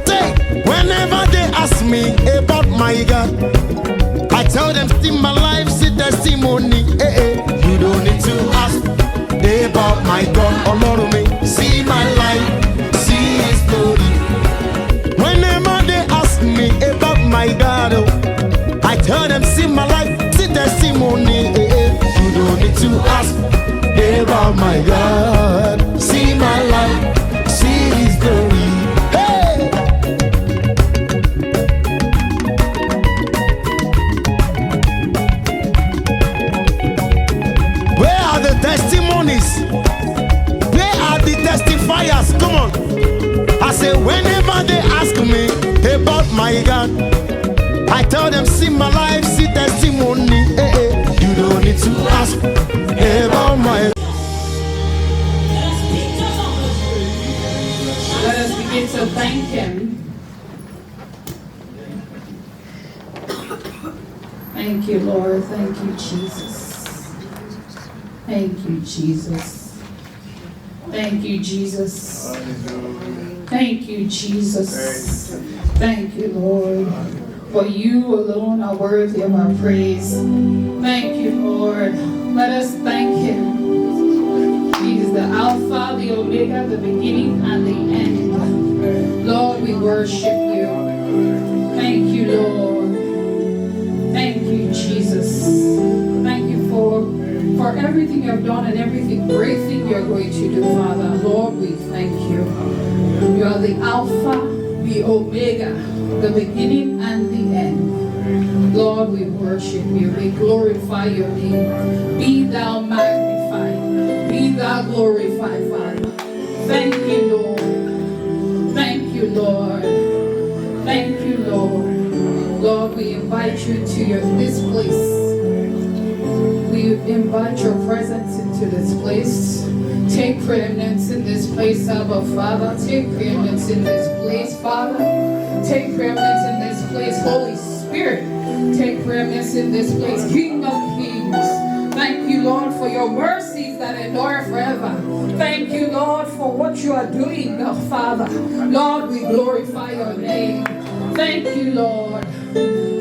Say, whenever they ask me about my God, I tell them, see my life, see testimony. You don't need to ask about my God. Oh Lord, me see my life, see His glory. Whenever they ask me about my God, I tell them, see my life, see testimony. You don't need to ask about my God. See my life, see His glory. Hey! Where are the testimonies? Where are the testifiers? Come on. I say, whenever they ask me about my God, I tell them, see my life, see testimony. You don't need to ask about my God. Let us begin to thank Him. Thank you, Lord. Thank you, Jesus. Thank you, Jesus. Thank you, Jesus. Thank you, Jesus. Thank you, Lord. For you alone are worthy of our praise. Thank you, Lord. Let us thank Him. He is the Alpha, the Omega, the beginning and the end. Lord, we worship you. Thank you, Lord. Thank you, Jesus. Thank you for everything you have done and everything great thing you're going to do, Father. Lord, we thank you. You are the Alpha, the Omega, the beginning and the end. Lord, we worship you. We glorify your name. Be thou magnified. Be thou glorified, Father. Thank you, Lord. Thank you, Lord. Thank you, Lord. Lord, we invite you to this place. We invite your presence into this place. Take preeminence in this place, Abba Father. Take preeminence in this place, Father. Take preeminence in this place, Holy Spirit. Take preeminence in this place, King of Kings. Thank you, Lord, for your mercies that endure forever. Thank you, Lord, for what you are doing, Father. Lord, we glorify your name. Thank you, Lord.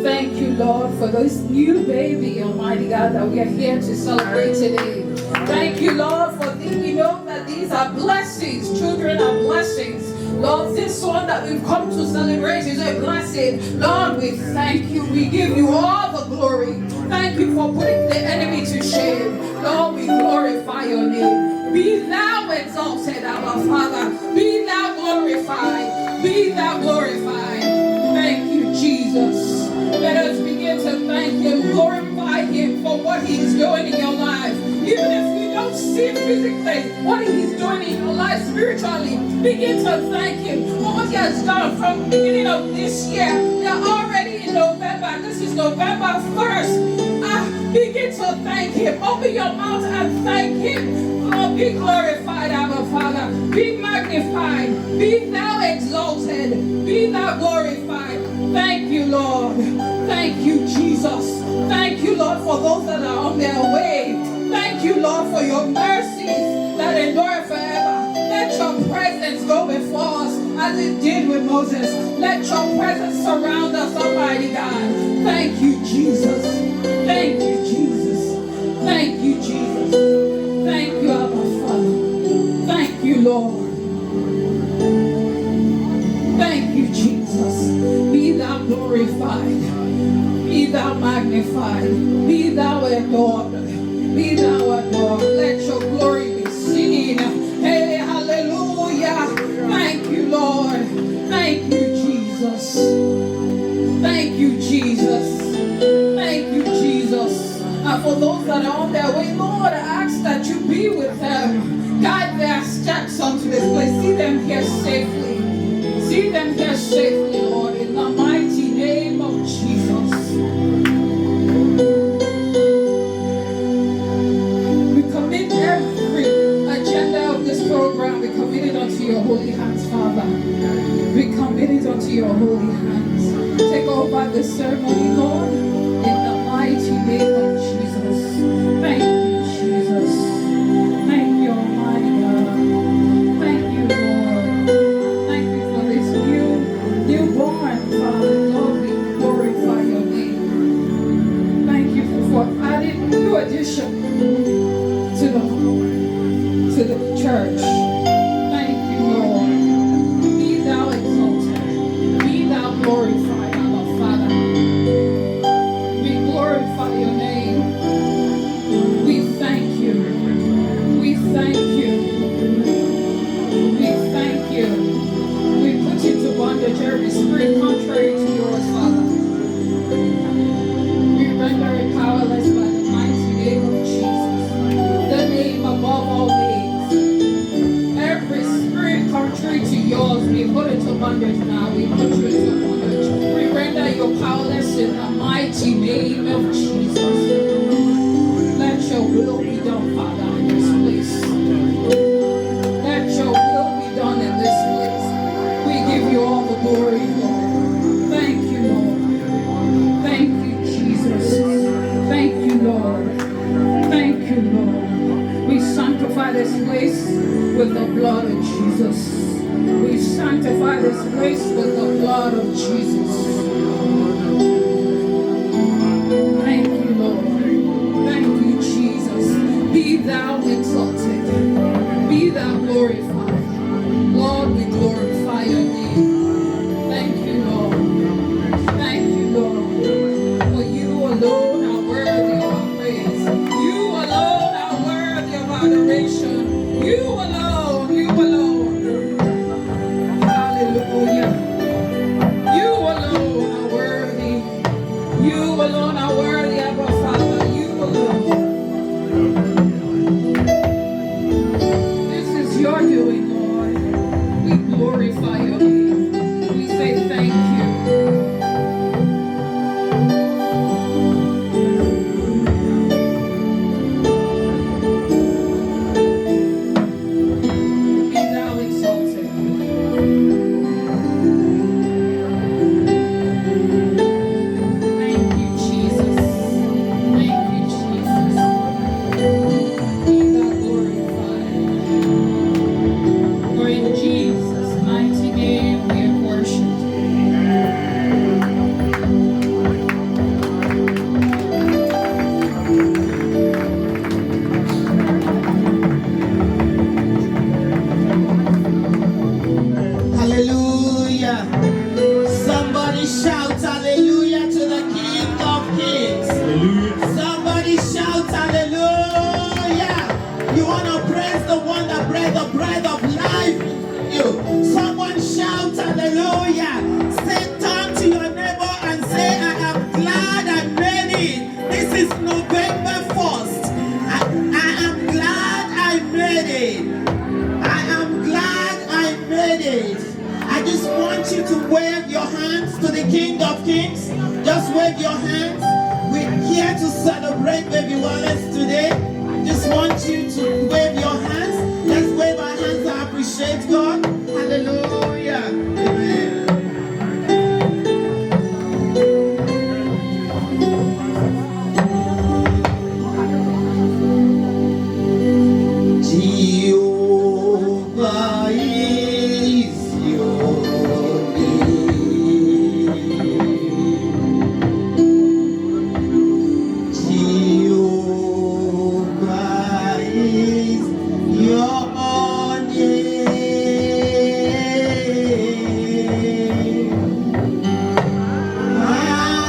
Thank you, Lord, for this new baby, Almighty God, that we are here to celebrate today. Thank you, Lord, for we know that these are blessings. Children are blessings. Lord, this one that we've come to celebrate is a blessing. Lord, we thank you. We give you all the glory. Thank you for putting the enemy to shame. Lord, we glorify your name. Be thou exalted, our Father. Be thou glorified. Be thou glorified. Thank you, Jesus. Let us begin to thank Him, glorify Him for what He is doing in your life. Even if we don't see it physically, what He's doing in your life spiritually, begin to thank Him for what He has done from the beginning of this year. We are already in November. This is November 1st. Begin to thank Him. Open your mouth and thank Him. Lord, be glorified, our Father. Be magnified. Be thou exalted. Be thou glorified. Thank you, Lord. Thank you, Jesus. Thank you, Lord, for those that are on their way. Thank you, Lord, for your mercies that endure forever. Let your presence go before us as it did with Moses. Let your presence surround us, Almighty God. Thank you, Jesus. Thank you, Jesus. Thank you, Jesus. Thank you, Abba Father. Thank you, Lord. Thank you, Jesus. Be thou glorified. Be thou magnified. Be thou adored. Be thou adored. Let your glory be seen. Hey, hallelujah. Thank you, Lord. Thank you, Jesus. Thank you, Jesus. Thank you, Jesus. And for those that are on their way, Lord, I ask that you be with them. Guide their steps onto this place. See them here safely. See them here safely, Lord, in the mighty name of Jesus. We commit every agenda of this program, we commit it unto your holy hands, Father. We commit it unto your holy hands. Take over this ceremony, Lord, in the mighty name of Jesus. Thank you, Jesus. Thank you, Almighty God. Thank you, Lord. Thank you for this bondage now. We put you into bondage. We render you powerless in the mighty name of Jesus. Let your will be done, Father, in this place. Let your will be done in this place. We give you all the glory, Lord. Thank you, Lord. Thank you, Jesus. Thank you, Lord. Thank you, Lord. We sanctify this place with the blood of Jesus. We sanctify this place with the blood of Jesus. Thank you, Lord. Thank you, Jesus. Be thou exalted. Be thou glorified. Lord, we glorify your name. Thank you, Lord. Thank you, Lord. For you alone are worthy of our praise. You alone are worthy of adoration. You alone, you alone. Hallelujah. You alone are worthy. You alone are worthy of our Father. You alone. This is your doing, Lord. We glorify your name. We say thank you. Be thou exalted. Thank you, Jesus. Thank you, Jesus. Be thou glorified. For in Jesus' mighty name we have worshipped. Hallelujah. Somebody shout hallelujah to the King of Kings. Somebody shout hallelujah. You want to praise the one that breathed the breath of life in you. Someone shout hallelujah. Say, turn to your neighbor and say, I am glad I made it. This is November 1st. I am glad I made it. I am glad I made it. I just want you to wave your hands to the King of Kings. Just wave your hands. We're here to celebrate Baby Wallace today. Just want you to wave your hands. Let's wave our hands to appreciate God. Hallelujah. Amen. Jehovah is your name. Jehovah is your name.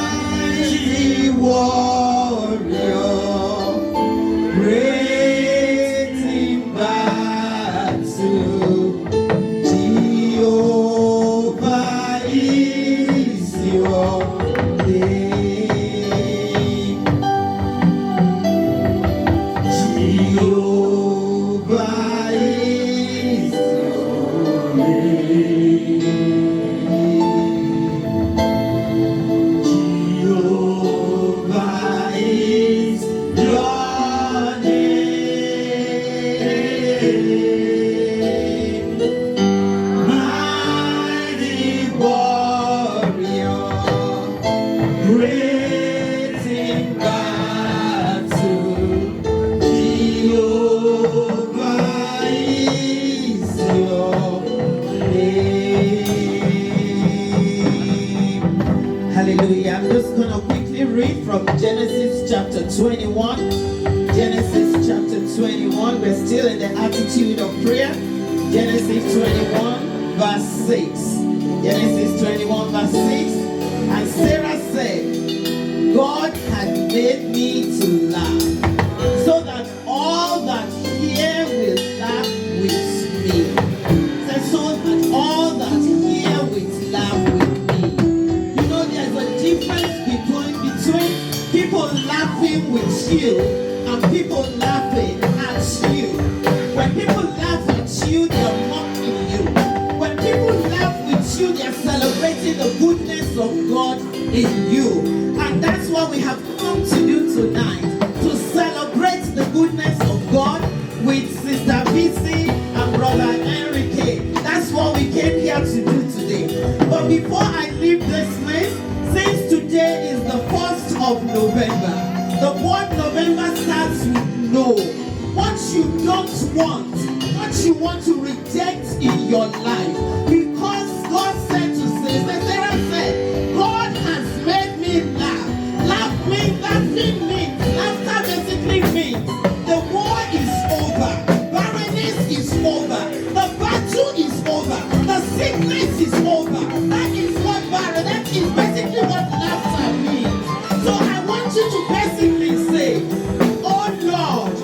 Mighty warrior, great in battle, Jehovah is your name. Jehovah is your name. Jehovah is your name. Mighty warrior, great in battle, Jehovah is your name. Hallelujah. I'm just going to quickly read from Genesis chapter 21. Genesis chapter 21. We're still in the attitude of prayer. Genesis 21 verse 6. Genesis 21 verse 6. And Sarah said, God had made me to laugh, so that all that hear will laugh with me. So that all that hear will laugh with me. You know, there's a difference between people laughing with you and people laughing at you. When people laugh at you, they're mocking you. When people laugh with you, of God in you. And that's what we have come to do tonight, to celebrate the goodness of God with Sister Bisi and Brother Enrique. That's what we came here to do today. But before I leave this place, since today is the 1st of November, the word November starts with no. What you don't want, what you want to reject in your life. Because God said to Sister Sarah said, God has made me laugh. Laughing means, laughter basically means the war is over, barrenness is over, the battle is over, the sickness is over. That is what that is basically what laughter means. So I want you to basically say, oh Lord,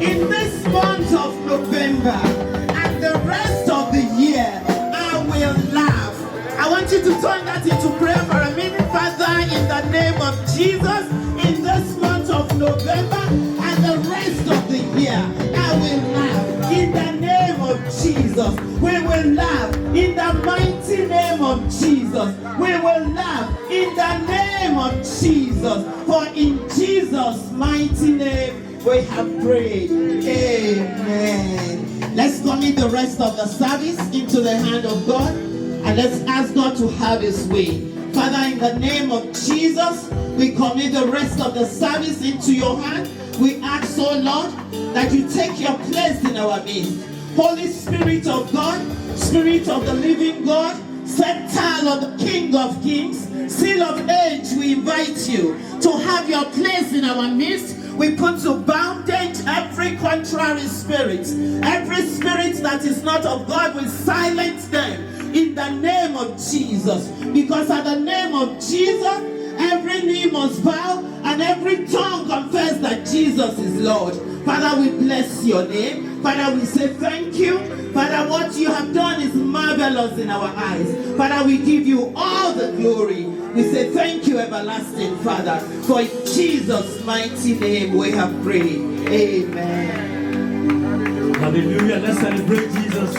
in this month of November and the rest of the year, I will laugh. I want you to turn that into prayer for a minute. Father, in the name of Jesus, in this month of November and the rest of the year, I will laugh. In the name of Jesus, we will laugh. In the mighty name of Jesus, we will laugh. In the name of Jesus, for in Jesus' mighty name we have prayed. Amen. Let's commit the rest of the service into the hand of God, and let's ask God to have his way. Father, in the name of Jesus, we commit the rest of the service into your hand. We ask, oh Lord, that you take your place in our midst. Holy Spirit of God, Spirit of the living God, Scepter of the King of Kings, Seal of Age, we invite you to have your place in our midst. We put to bondage every contrary spirit. Every spirit that is not of God, we silence them in the name of Jesus. Because at the name of Jesus, every knee must bow and every tongue confess that Jesus is Lord. Father, we bless your name. Father, we say thank you. Father, what you have done is marvelous in our eyes. Father, we give you all the glory. We say thank you, everlasting Father. For in Jesus' mighty name we have prayed. Amen. Hallelujah. Let's celebrate Jesus.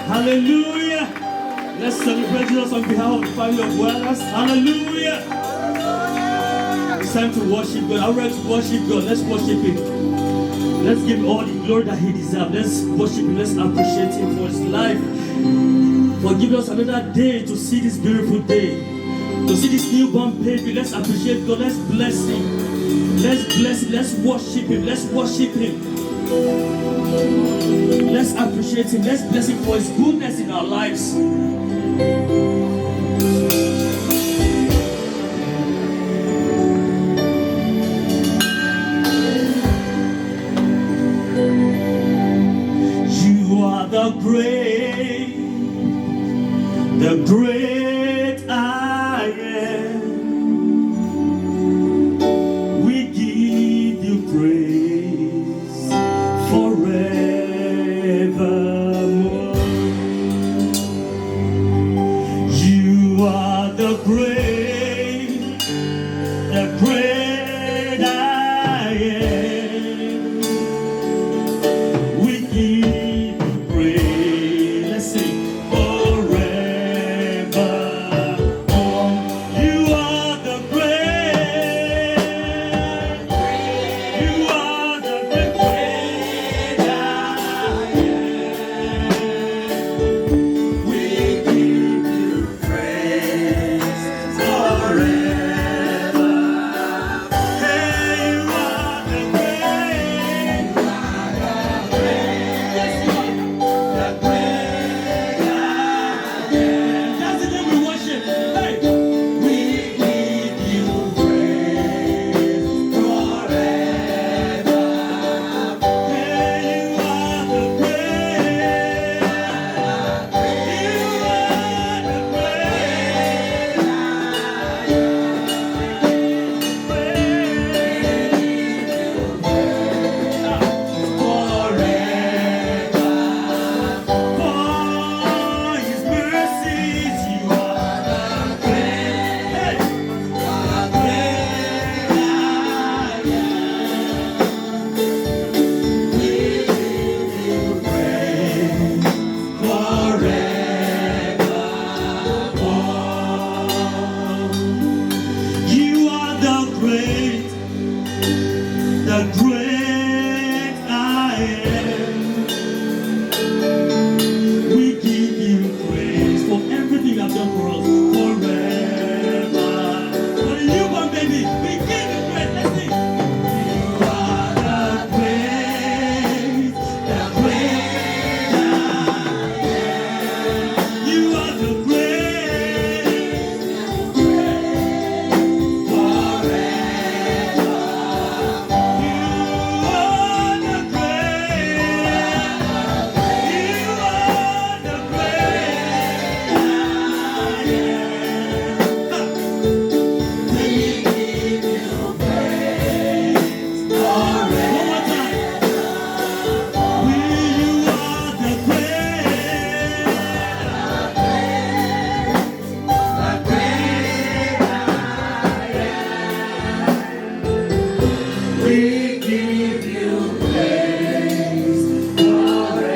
Hallelujah. Let's celebrate Jesus on behalf of the family of Wellers. Hallelujah. It's time to worship God. I'm ready to worship God. Let's worship Him. Let's give Him all the glory that He deserves. Let's worship Him. Let's appreciate Him for His life. For giving us another day to see this beautiful day. To see this newborn baby. Let's appreciate God. Let's bless Him. Let's bless Him. Let's worship Him. Let's worship Him. Let's appreciate Him. Let's bless Him for His goodness in our lives. You are the great I am. We give you praise forevermore. You are the great I am. We give you praise. Let's sing forevermore. You are the great. You are the great I am. We give you praise great I am. We give you praise for everything you've done for us forever. For the newborn baby, we give you praise. Let's sing. You are the great I am. You are the great forever. You are the great. You are the great I am. We give you praise forever. One more time. You are the great. We give you praise forever.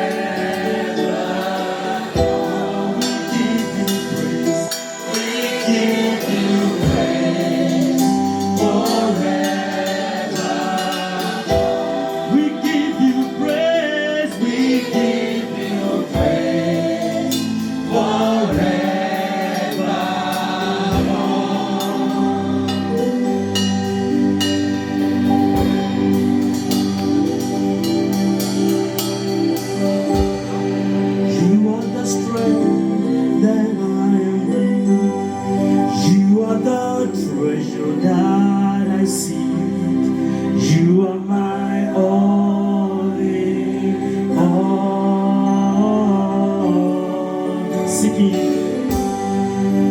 We give you praise forever. We give you praise. We give you praise You are the strength that I am weak. You are the treasure that I seek. You are my all in all.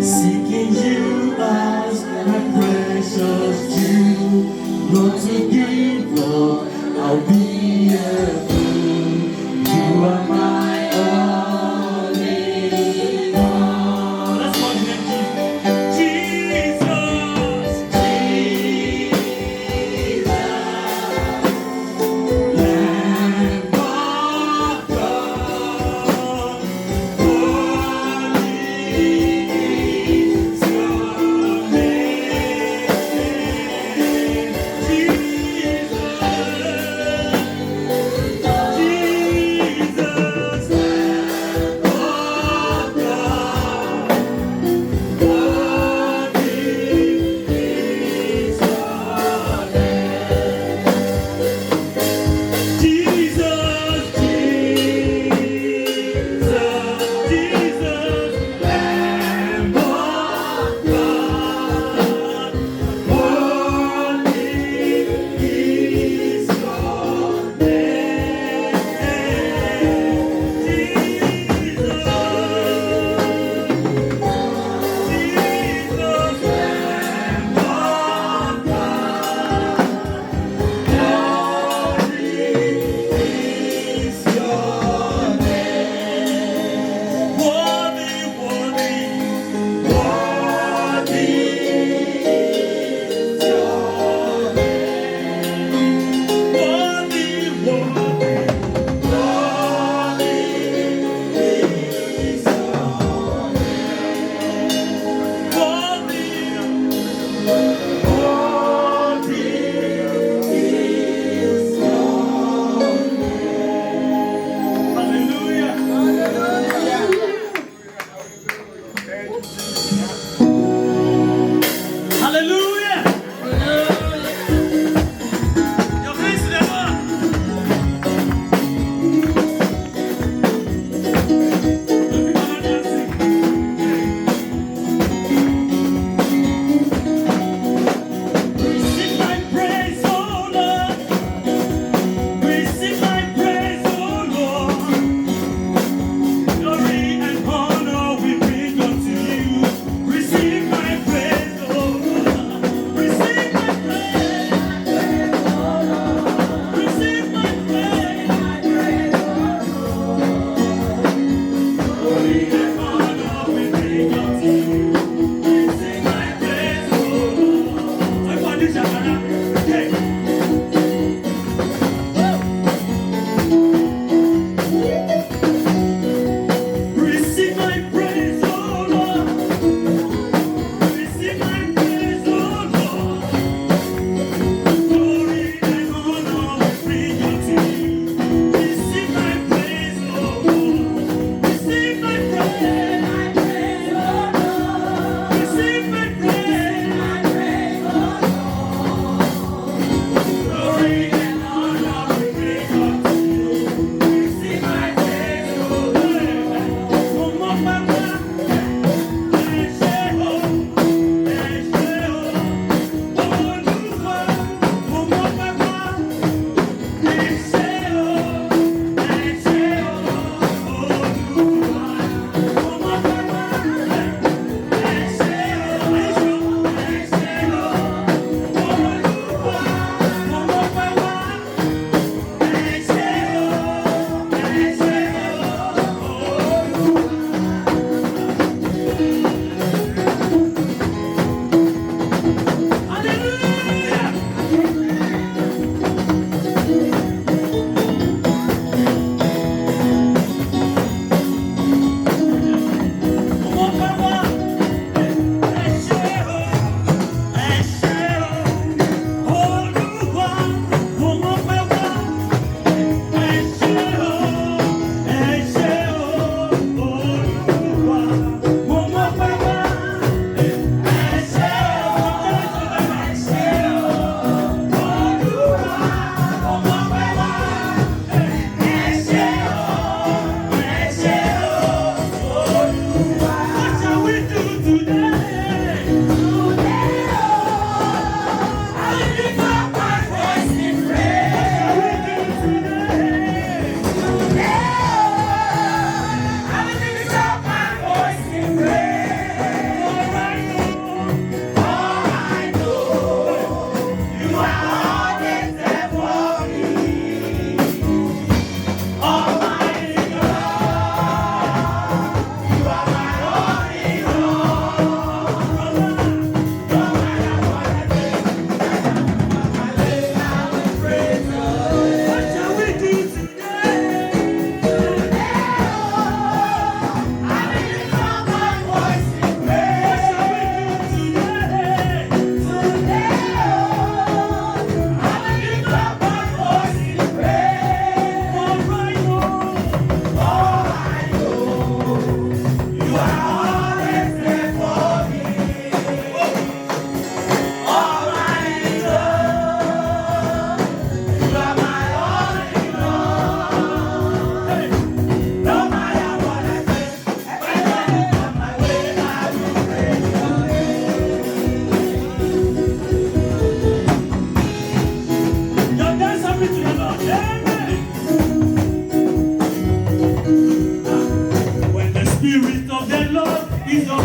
Seeking you as my precious Jew. Lord, to give up, I'll be a fool. You are my all in all. Let's call his name Jesus. Jesus, Lamb of God, holy is your name. Jesus,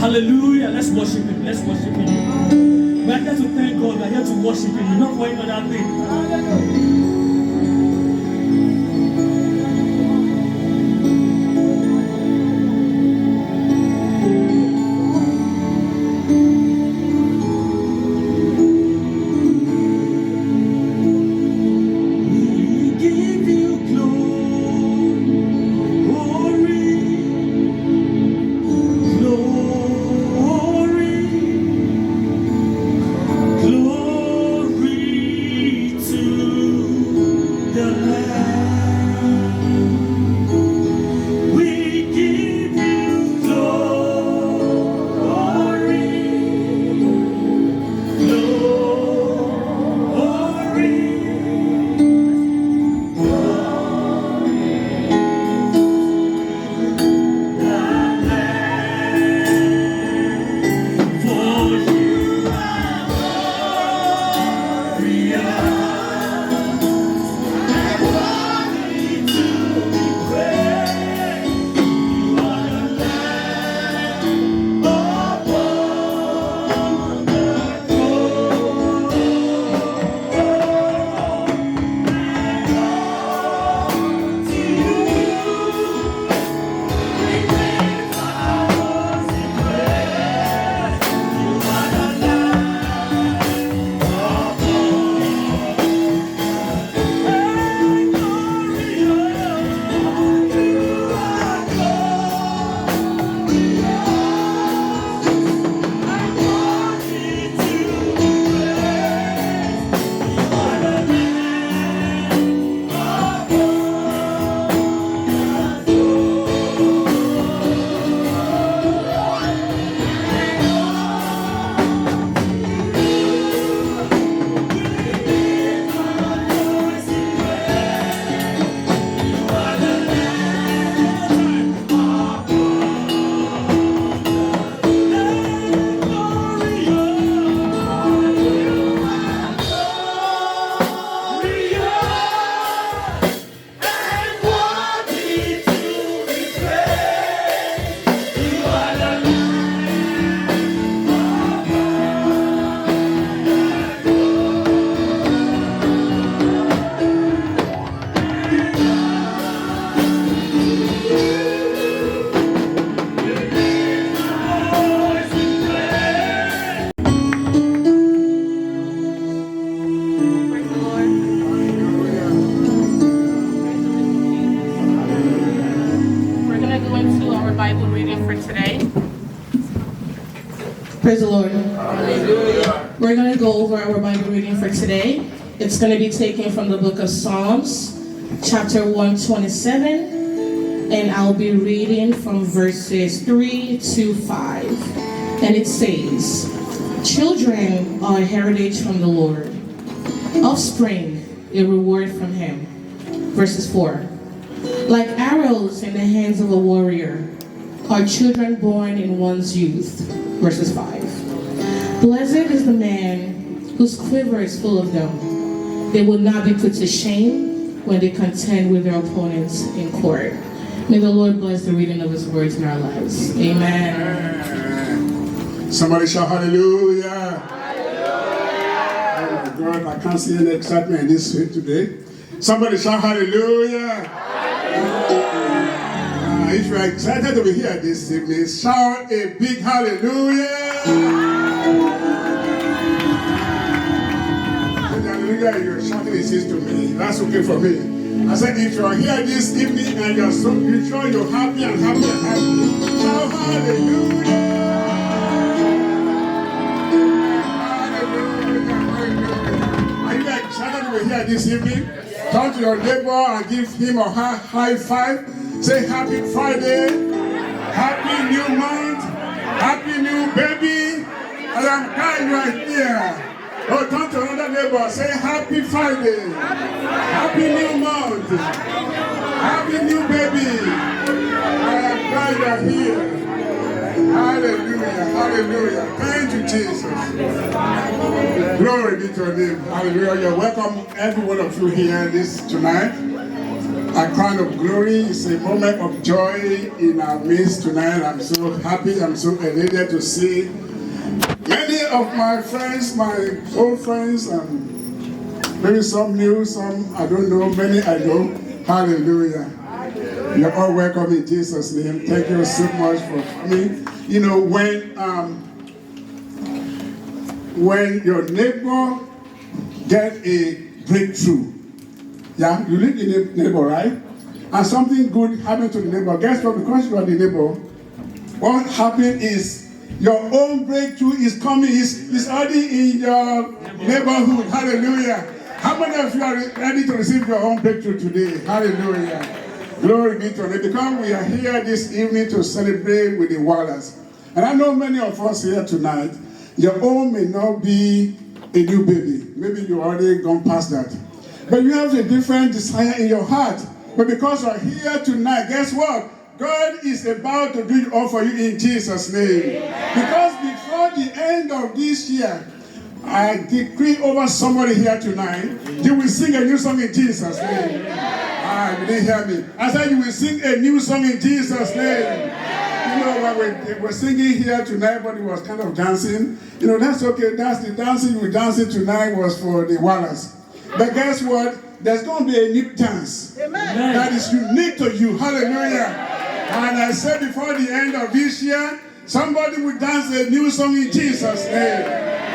Hallelujah. Let's worship Him. Let's worship Him. We're here to thank God. We're here to worship Him. We're not for any other thing. Praise the Lord. Hallelujah. We're going to go over our Bible reading for today. It's going to be taken from the book of Psalms, chapter 127, and I'll be reading from verses 3 to 5. And it says, "Children are a heritage from the Lord, offspring a reward from him." Verses 4. "Like arrows in the hands of a warrior are children born in one's youth." Verses 5. "Blessed is the man whose quiver is full of them. They will not be put to shame when they contend with their opponents in court." May the Lord bless the reading of his words in our lives. Amen. Somebody shout hallelujah. Hallelujah. Oh my God, I can't see any excitement in this street today. Somebody shout hallelujah. If you are excited to be here this evening, shout a big hallelujah. Hallelujah, you're shouting it to me. That's okay for me. I said, if you are here this evening and you're so sure you're happy and happy and happy, shout hallelujah. Are you excited to be here this evening? Turn to your neighbor and give him or her high five. Say happy Friday, happy new month, happy new baby. And I'm glad you are here. Oh, turn to another neighbor. Say happy Friday, happy new month, happy new baby. I am glad you are here. Hallelujah, hallelujah. Thank you, Jesus. Glory be to your name. Hallelujah. You're welcome, every one of you here tonight. A crown of glory is a moment of joy in our midst tonight. I'm so happy, I'm so elated to see many of my friends, my old friends, and maybe some new, some I don't know, many I know. Hallelujah. You're all welcome in Jesus' name. Thank you so much for coming. You know, when your neighbor get a breakthrough, yeah, you live in a neighbor, right? And something good happened to the neighbor. Guess what? Because you are the neighbor, what happened is your own breakthrough is coming. It's already in your neighborhood. Hallelujah. How many of you are ready to receive your own breakthrough today? Hallelujah. Glory be to God. Because we are here this evening to celebrate with the Wallers. And I know many of us here tonight, your own may not be a new baby. Maybe you already gone past that. But you have a different desire in your heart. But because you are here tonight, guess what? God is about to do it all for you in Jesus' name. Because before the end of this year, I decree over somebody here tonight, you will sing a new song in Jesus' name. You didn't hear me. I said you will sing a new song in Jesus' name. You know, when we were singing here tonight, everybody was kind of dancing. You know, that's okay. That's the dancing we were dancing tonight was for the Wallers. But guess what? There's going to be a new dance. Amen. That is unique to you. Hallelujah. And I said before the end of this year, somebody will dance a new song in Jesus' name.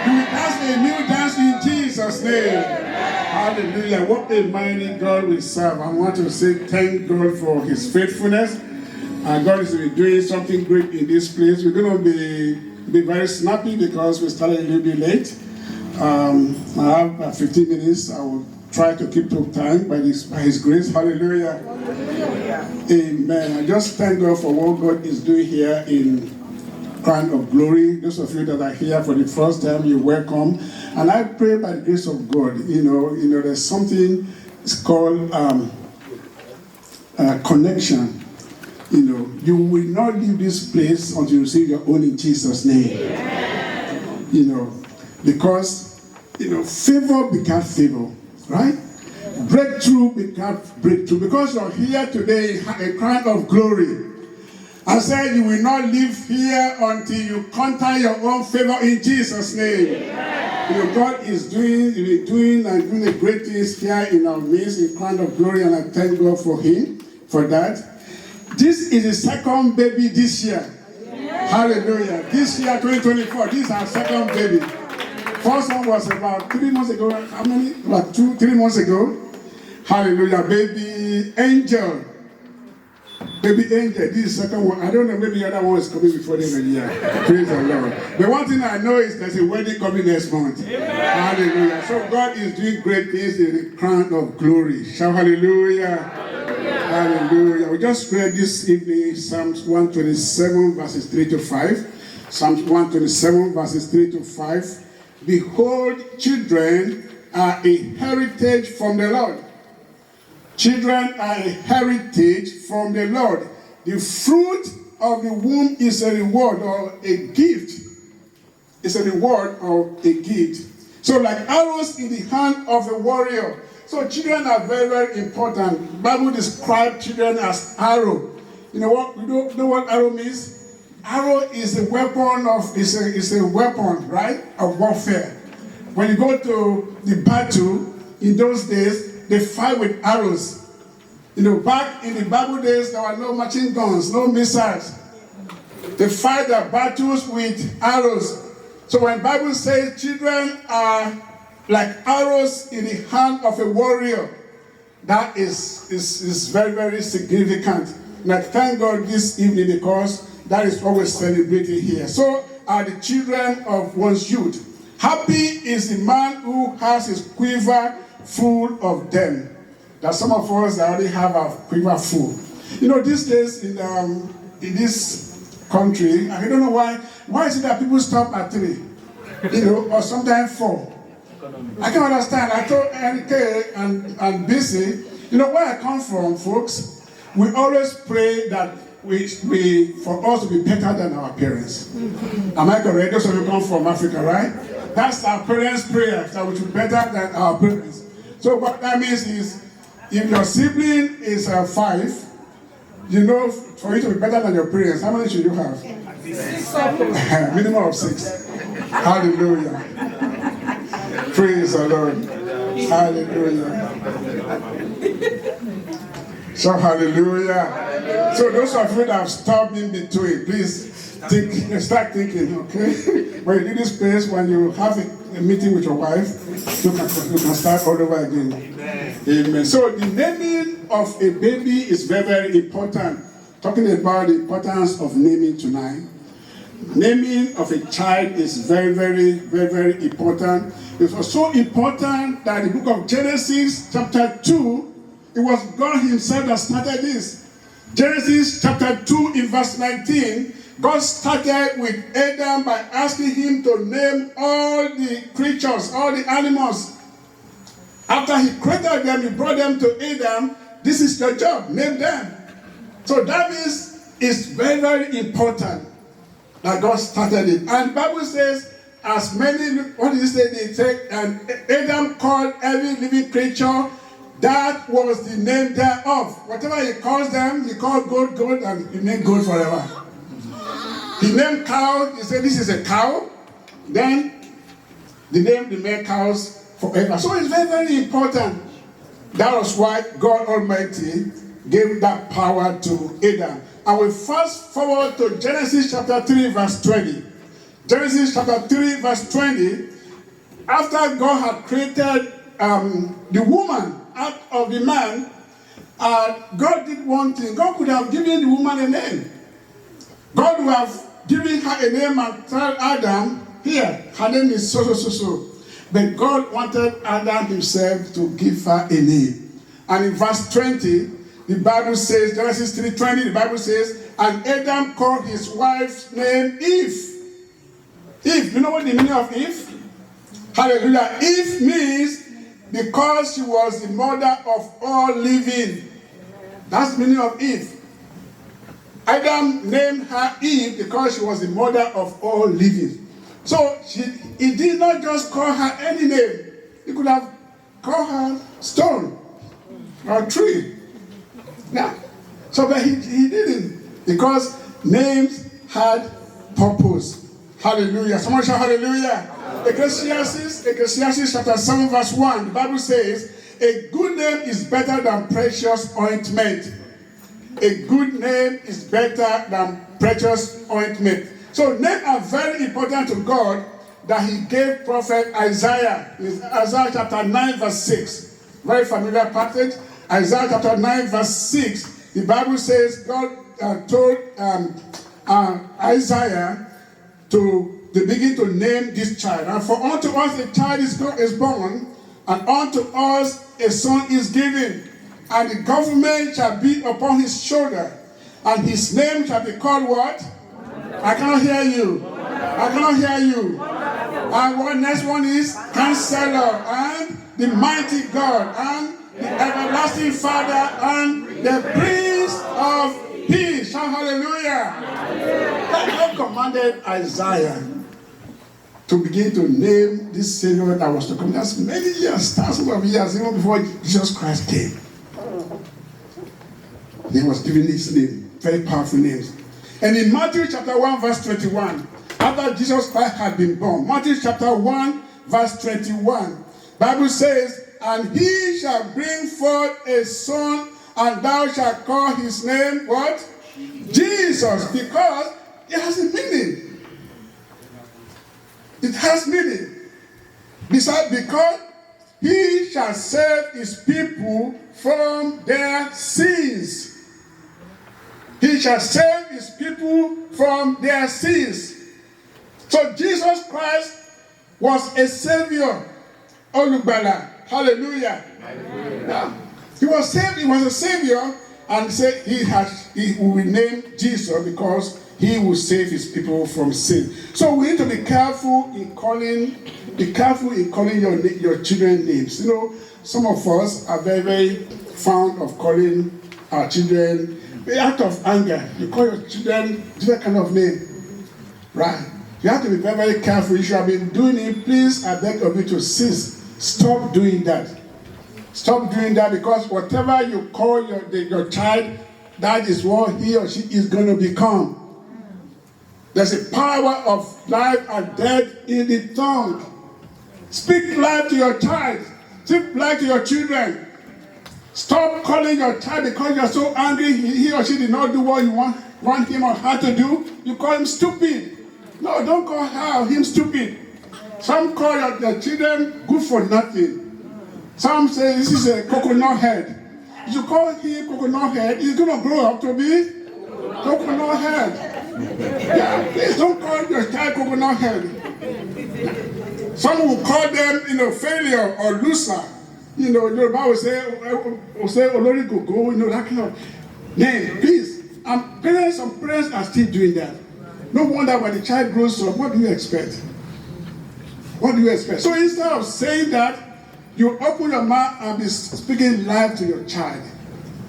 You will dance a new dance in Jesus' name. Hallelujah. What a mighty God we serve. I want to say thank God for his faithfulness. God is doing something great in this place. We're going to be very snappy because we started a little bit late. I have 15 minutes. I will try to keep to time by his grace. Hallelujah. Amen. I just thank God for what God is doing here in Crown of Glory. Those of you that are here for the first time, you're welcome. And I pray by the grace of God, you know, there's something it's called connection. You know, you will not leave this place until you receive your own in Jesus' name. You know, because, you know, favor becomes favor, right? Breakthrough becomes breakthrough. Because you're here today, a crown of glory. I said you will not live here until you conquer your own favor in Jesus' name. You know, God is doing a great things here in our midst, in crown of glory, and I thank God for him, for that. This is the second baby this year. Hallelujah. This year, 2024, this is our second baby. First one was about 3 months ago. How many? About 3 months ago. Hallelujah. Baby Angel. Baby Angel, this is the second one. I don't know, maybe the other one is coming before the end of the year. Praise the Lord. But one thing I know is there's a wedding coming next month. Amen. Hallelujah. So God is doing great things in the crown of glory. Shout hallelujah. Hallelujah. Hallelujah. We just read this evening Psalms 127 verses 3 to 5. Psalms 127 verses 3 to 5. Behold, children are a heritage from the Lord. Children are a heritage from the Lord. The fruit of the womb is a reward or a gift. It's a reward or a gift. So like arrows in the hand of a warrior. So children are very, very important. The Bible describes children as arrow. You know what? You know what arrow means? Arrow is a weapon of is a weapon, right? Of warfare. When you go to the battle in those days, they fight with arrows. You know, back in the Bible days, there were no machine guns, no missiles. They fight their battles with arrows. So when the Bible says children are like arrows in the hand of a warrior, that is very, very significant. And I thank God this evening because that is what we're celebrating here. So are the children of one's youth. Happy is the man who has his quiver full of them. There are some of us that already have our quiver full. You know, these days in this country, I don't know why is it that people stop at 3, you know, or sometimes 4. I can understand. I told Enrique and Bisi, you know, where I come from, folks, we always pray that for us to be better than our parents. Am I correct? Those of you come from Africa, right? That's our parents' prayer, that we should be better than our parents. So what that means is, if your sibling is 5, you know, for you to be better than your parents, how many should you have? 6. Minimum of 6. Hallelujah. Praise the Lord. Hallelujah. So hallelujah. So those of you that have stopped in between, please start thinking, okay? When you do this place, when you have a meeting with your wife, you can start all over again. Amen. Amen. So the naming of a baby is very, very important. Talking about the importance of naming tonight. Naming of a child is very, very, very, very important. It was so important that the book of Genesis chapter 2, it was God himself that started this. Genesis chapter 2 in verse 19, God started with Adam by asking him to name all the creatures, all the animals. After he created them, he brought them to Adam. This is your job, name them. So that means it's very, very important that God started it. And the Bible says, as many, what did it say? They take, and Adam called every living creature. That was the name thereof. Whatever he calls them, he called goat, and he named goat forever. He named cow, he said this is a cow. Then he named the male cows forever. So it's very, very important. That was why God Almighty gave that power to Adam. And we fast forward to Genesis chapter 3 verse 20. Genesis chapter 3 verse 20. After God had created the woman out of the man, God did one thing. God could have given the woman a name. God would have given her a name and told Adam, here, her name is so. But God wanted Adam himself to give her a name. And in verse 20, the Bible says, Genesis 3:20, the Bible says, and Adam called his wife's name Eve. Eve, you know what the meaning of Eve? Hallelujah. Eve means because she was the mother of all living. That's the meaning of Eve. Adam named her Eve because she was the mother of all living. So he did not just call her any name. He could have called her stone or tree. Yeah. So but he didn't, because names had purpose. Hallelujah. Someone shout hallelujah. Ecclesiastes chapter 7 verse 1, the Bible says, a good name is better than precious ointment. A good name is better than precious ointment. So names are very important to God, that he gave prophet Isaiah. In Isaiah chapter 9 verse 6. Very familiar passage. Isaiah chapter 9 verse 6. the Bible says God told Isaiah to begin to name this child. And for unto us a child is born, and unto us a son is given, and the government shall be upon his shoulder, and his name shall be called what? I cannot hear you. I cannot hear you. And what next one is Counselor, and the mighty God, and the everlasting Father, and the Prince of Peace. Shout hallelujah. God commanded Isaiah to begin to name this Savior that was to come. That's many years, thousands of years, even before Jesus Christ came. He was given his name, very powerful names. And in Matthew chapter 1, verse 21, after Jesus Christ had been born, Matthew chapter 1, verse 21, Bible says, and he shall bring forth a son, and thou shalt call his name, what? Jesus, because it has a meaning. It has meaning. Besides, because he shall save his people from their sins. He shall save his people from their sins. So Jesus Christ was a savior. Olubala. Hallelujah. Hallelujah. He was saved, he was a savior, and said he will be named Jesus because he will save his people from sin. So we need to be careful in calling your children names. You know, some of us are very, very fond of calling our children out of anger. You call your children different kind of name. Right? You have to be very, very careful. If you have been doing it, please, I beg of you to cease. Stop doing that. Stop doing that, because whatever you call your child, that is what he or she is going to become. There's a power of life and death in the tongue. Speak life to your child. Speak life to your children. Stop calling your child because you're so angry he or she did not do what you want him or her to do. You call him stupid. No, don't call her or him stupid. Some call their children good for nothing. Some say this is a coconut head. If you call him coconut head, he's going to grow up to be coconut head. Yeah, please don't call your child coconut head. Some will call them, failure or loser. The Bible will say, Olori Gogo, that kind of name. Please, some parents are still doing that. No wonder when the child grows up, what do you expect? What do you expect? So instead of saying that, you open your mouth and be speaking life to your child.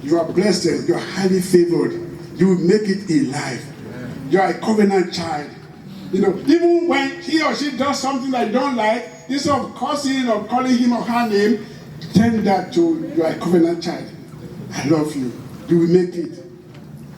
You are blessed. You are highly favored. You will make it in life. You are a covenant child. Even when he or she does something that you don't like, instead of cursing or calling him or her name, turn that to you are a covenant child. I love you. You will make it.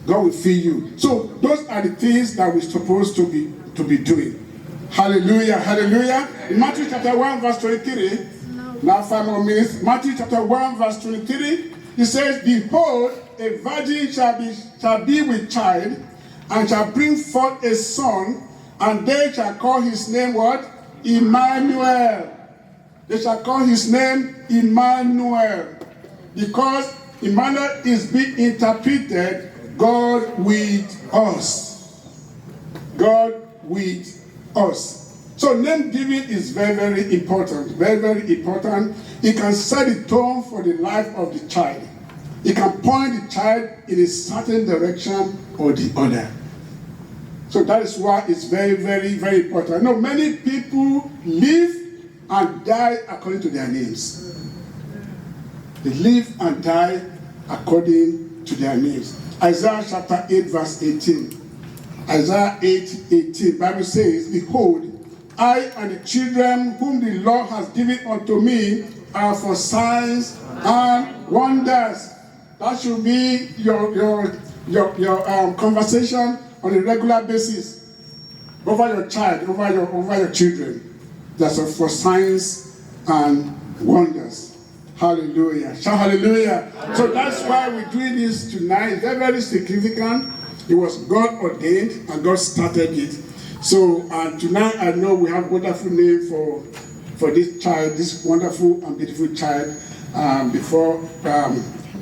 God will feed you. So those are the things that we're supposed to be doing. Hallelujah, hallelujah. In Matthew chapter 1, verse 23, now 5 more minutes. Matthew chapter 1, verse 23, it says, behold, a virgin shall be with child, and shall bring forth a son, and they shall call his name what? Emmanuel. They shall call his name Emmanuel. Because Emmanuel is being interpreted, God with us. God with us. So name giving is very, very important. Very, very important. It can set the tone for the life of the child. It can point the child in a certain direction or the other. So that is why it's very, very, very important. Many people live and die according to their names. They live and die according to their names. Isaiah chapter 8, verse 18. Isaiah 8:18. Bible says, behold, I and the children whom the Lord has given unto me are for signs and wonders. That should be your conversation on a regular basis over your child, over your children. That's for signs and wonders. Hallelujah. Shout hallelujah. So that's why we're doing this tonight. It's very, very significant. It was God ordained and God started it. So tonight I know we have a wonderful name for this child, this wonderful and beautiful child. Before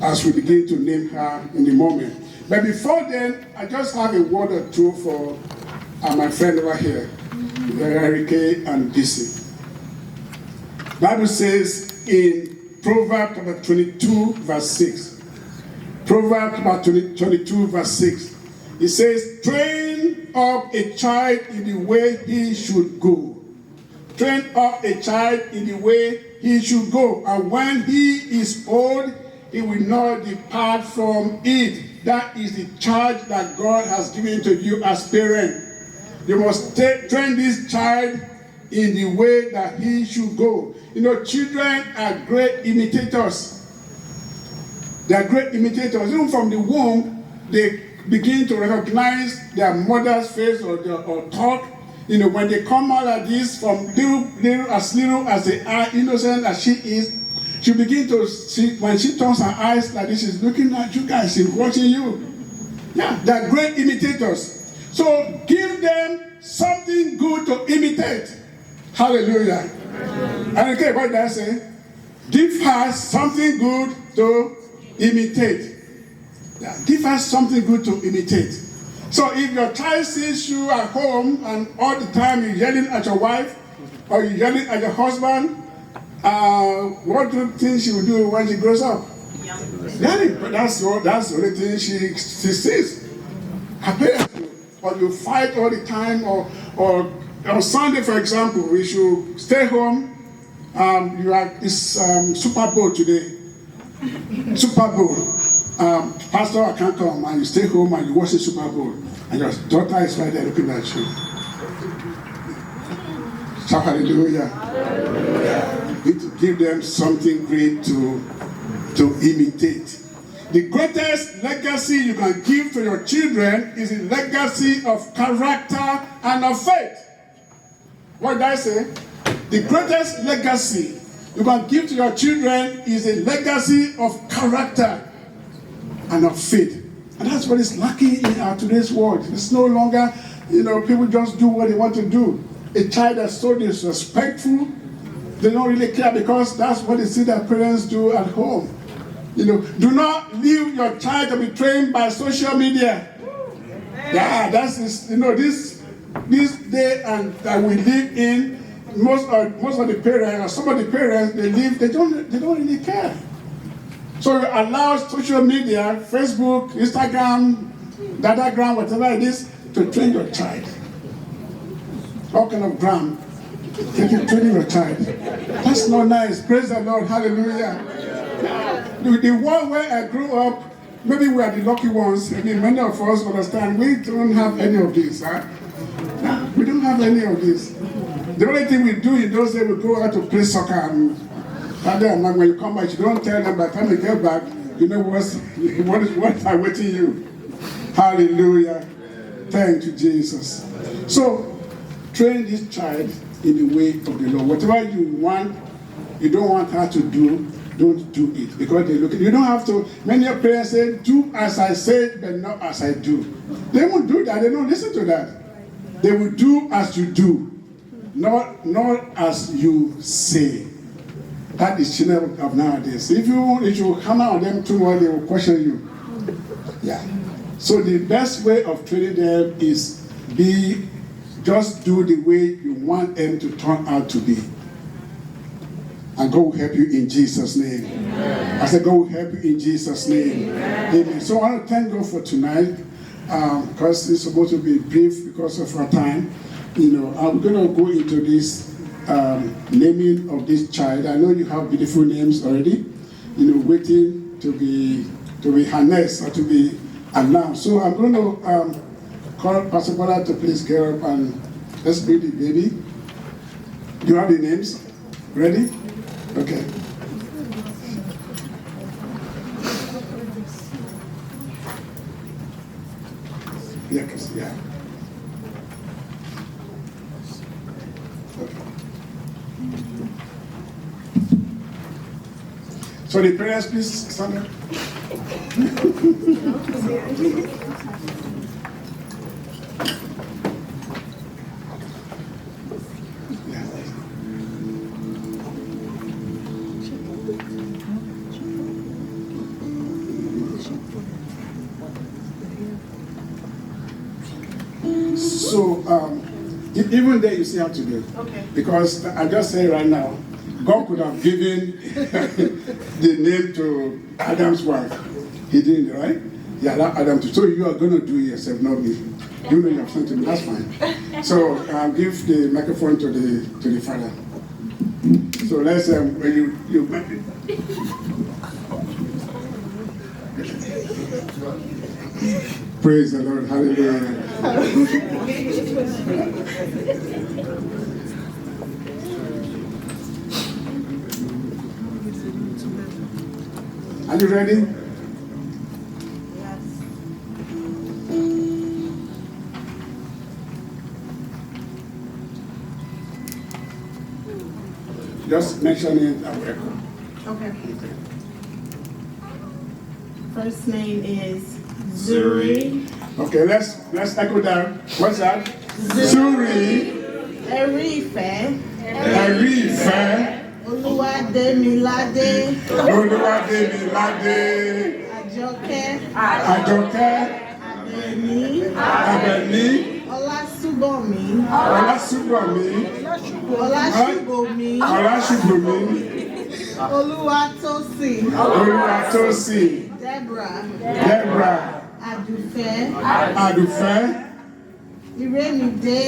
as we begin to name her in a moment. But before then, I just have a word or two for my friend over here, Enrique and Olabisi. Bible says in Proverbs chapter 22, verse 6. Proverbs chapter 22, verse 6. It says, train up a child in the way he should go. Train up a child in the way he should go. And when he is old, he will not depart from it. That is the charge that God has given to you as parent. You must train this child in the way that he should go. You know, children are great imitators. They are great imitators. Even from the womb, they begin to recognize their mother's face or talk. You know, when they come out like this, from little as they are, innocent as she is, she begin to see, when she turns her eyes like this, she's looking at you guys, she's watching you. Yeah, they're great imitators. So give them something good to imitate. Hallelujah. And okay, what did I say? Give her something good to imitate. Yeah, give her something good to imitate. So if your child sees you at home and all the time you're yelling at your wife or you're yelling at your husband, what do you think she will do when she grows up? Yelling. But that's the only thing she sees. Her parents do. Or you fight all the time, or on Sunday, for example, we should stay home. It's Super Bowl today. Super Bowl. Pastor, I can't come, and you stay home and you watch the Super Bowl, and your daughter is right there looking at you. Shout hallelujah. Hallelujah. You need to give them something great to imitate. The greatest legacy you can give to your children is a legacy of character and of faith. What did I say? The greatest legacy you can give to your children is a legacy of character and of faith. And that's what is lacking in our today's world. It's no longer, people just do what they want to do. A child that's so disrespectful, they don't really care because that's what they see their parents do at home. Do not leave your child to be trained by social media. Yeah, that's this day and that we live in. Most of the parents, or some of the parents, they don't really care. So you allow social media, Facebook, Instagram, Dadagram, whatever it is, to train your child. All kind of gram. Training your child. That's not nice. Praise the Lord. Hallelujah. The world where I grew up, maybe we are the lucky ones. I mean, many of us understand we don't have any of this. Huh? We don't have any of this. The only thing we do in those days, we go out to play soccer. And when you come back, you don't tell them by the time you get back, you know what's awaiting you. Hallelujah. Thank you, Jesus. So, train this child in the way of the Lord. Whatever you don't want her to do, don't do it. Because they look at you. Don't have to. Many of parents say, do as I say, but not as I do. They won't do that. They don't listen to that. They will do as you do, not as you say. That is children of nowadays. If you hammer on them too much, they will question you. Yeah. So the best way of training them is just do the way you want them to turn out to be. And God will help you in Jesus' name. Amen. I said, God will help you in Jesus' name. Amen. Amen. So I want to thank God for tonight, because it's supposed to be brief because of our time. I'm going to go into this naming of this child. I know you have beautiful names already, waiting to be harnessed or to be announced. So I'm going to call Pastor Bola to please get up and let's meet the baby. Do you have the names ready? Okay. Yeah. Okay. So the parents, please stand up. So, even there you see how to do it. Okay. Because I just say right now, God could have given the name to Adam's wife. He didn't, right? He allowed Adam to. So you are going to do it yourself, not me. You know you have sent to me. That's fine. So I'll give the microphone to the father. So let's you praise the Lord. Hallelujah. Are you ready? Just mention it and echo. Okay. First name is Zuri. Okay, let's echo that. What's that? Zuri. Erife. Erife. Oluwademilade. Oluwademilade. Ajoke. Abeni. Olasubomi. Olasubomi. Oluwatosin. Deborah. Adufe. Iremide.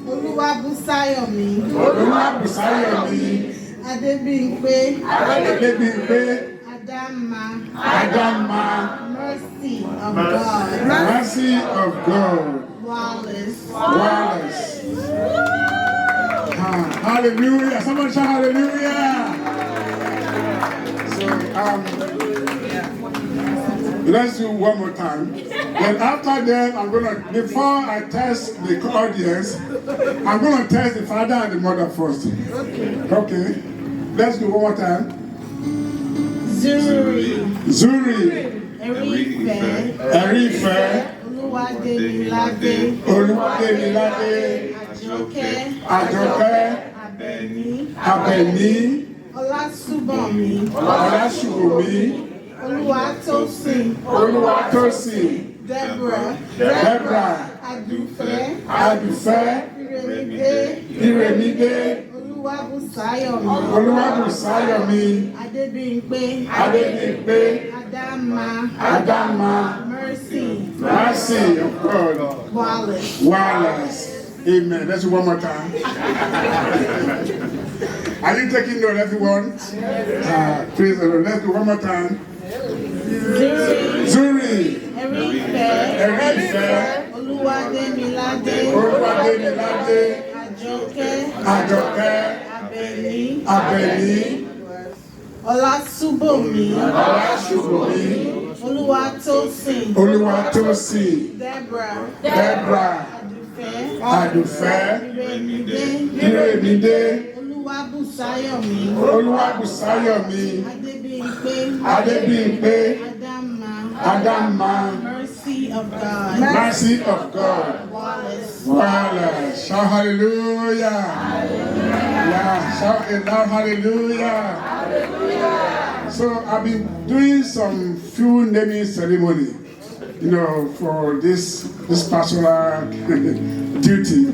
Oluwabusayomi. Adebimpe. Adama. Mercy of God. Wallace. Hallelujah. Somebody shout hallelujah. So, let's do one more time. Then after that, before I test the audience, I'm going to test the father and the mother first. Okay. Let's do one more time. Zuri. Erife. Oluwademilade. Ajoke. Abeni. Olasubomi. Oluwatosin. Deborah. Adufe. Iremide. Oluwabusayomi. Adebimpe. Adama. Mercy of God. Wallace. Amen. Let's do one more time. Are you taking note, everyone? Praise the Lord. Let's do one more time. Zuri. Erife. Oluwademilade. Ajoke. Abeni. Olasubomi. Oluwatosin. Deborah. Adufe. Iremide. Oluwabusayomi. Adebimpe. Adama. Mercy of God. Wallace. Shout hallelujah. Yeah, shout it loud hallelujah. So I've been doing some few naming ceremony, for this pastoral duty.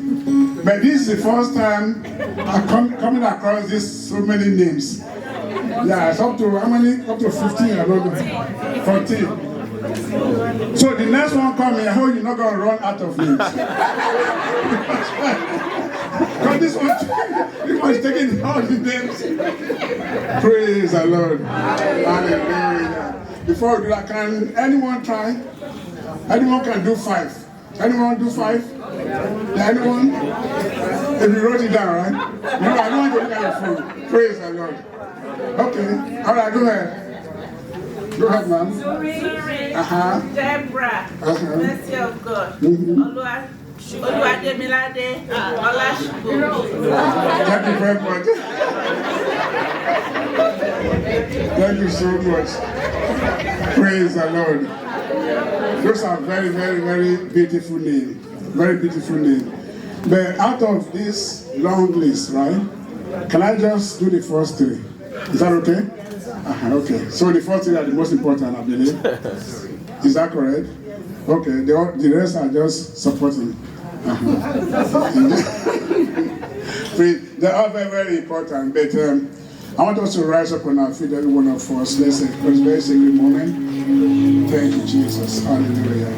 But this is the first time I'm coming across so many names. Yeah, it's up to how many? Up to 15, I don't know. 14. So the next one coming, I hope you're not going to run out of names. Because this one is taking all the names. Praise the Lord. Hallelujah. Before we do that, can anyone try? Anyone can do 5. Anyone do 5? Yeah, anyone? If you wrote it down, right? No, I don't want to look at your phone. Praise the Lord. Okay. All right, go ahead. Go ahead, ma'am. Zuri. Deborah. Mercy of God. Oluwademilade. Olasubomi. Thank you very much. Thank you so much. Praise the Lord. Those are very, very, very beautiful names. Very beautiful names. But out of this long list, right? Can I just do the first 3? Is that okay? Okay. So the first 3 are the most important, I believe. Is that correct? Okay, the rest are just supporting. They are very, very important, but I want us to rise up on our feet, every one of us. Let's say, it's a very sacred moment. Thank you, Jesus. Hallelujah.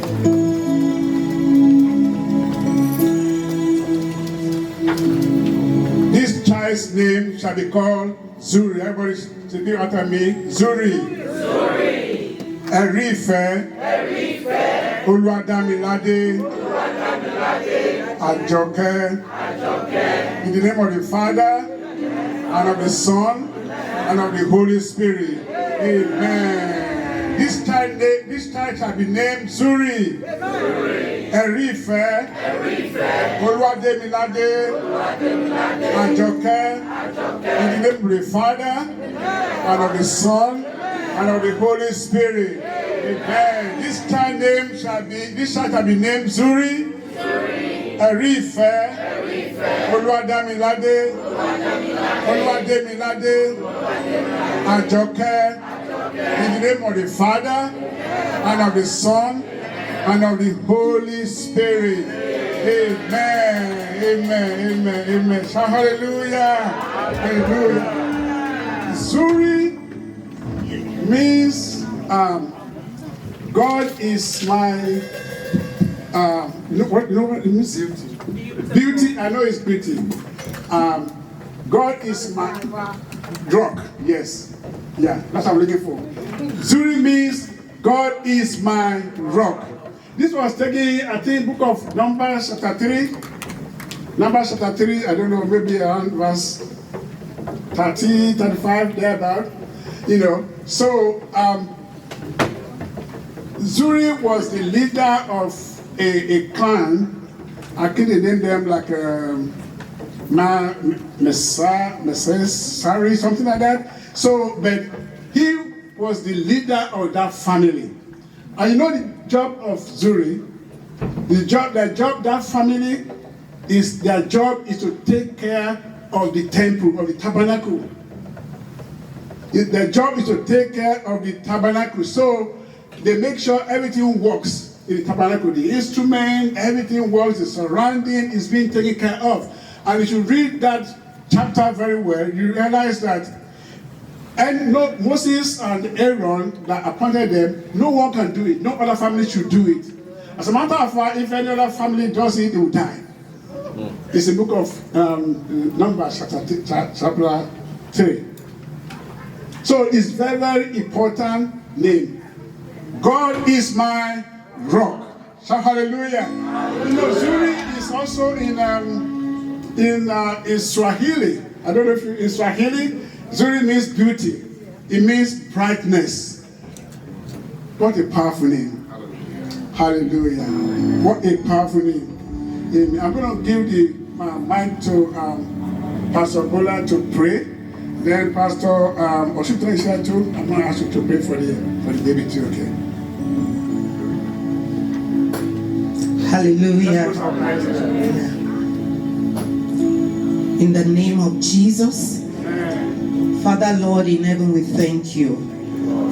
This child's name shall be called Zuri. Everybody repeat after me. Zuri. Zuri. Enrique. Olabisi. Ajoke. In the name of the Father, and of the Son, and of the Holy Spirit. Amen. This child shall be named Zuri. Enrique. Olabisi. Ajoke. In the name of the Father, and of the Son, and of the Holy Spirit. Amen. This child shall be named Zuri. Enrique. Olabisi. Ajoke. In the name of the Father, and of the Son, and of the Holy Spirit. Amen. Amen. Amen. Amen. Hallelujah. Hallelujah. Zuri means God is my you know what it means? Beauty. I know it's beauty. God is my rock. Yes. Yeah, that's what I'm looking for. Zuri means God is my rock. This was taken, I think, book of Numbers chapter 3. Numbers chapter 3, I don't know, maybe around verse 30, 35, thereabout. You know. So Zuri was the leader of a clan. I can't name them like Messari, something like that. So, but he was the leader of that family. And you know the job of Zuri, their job that family is, their job is to take care of the temple, of the tabernacle. Their job is to take care of the tabernacle. So they make sure everything works in the tabernacle. The instrument, everything works, the surrounding is being taken care of. And if you read that chapter very well, you realize that Moses and Aaron that appointed them, no one can do it. No other family should do it. As a matter of fact, if any other family does it, they will die. It's the book of Numbers, chapter 3. So it's very, very important name. God is my rock. So hallelujah. You know, Zuri is also in Swahili. I don't know if in Swahili, Zuri means beauty. It means brightness. What a powerful name. Hallelujah. What a powerful name. Amen. I'm going to give the mic to Pastor Bola to pray. Then Pastor Oshito is here too. I'm going to ask you to pray for the baby too, okay? Hallelujah. In the name of Jesus, Father, Lord in heaven, we thank you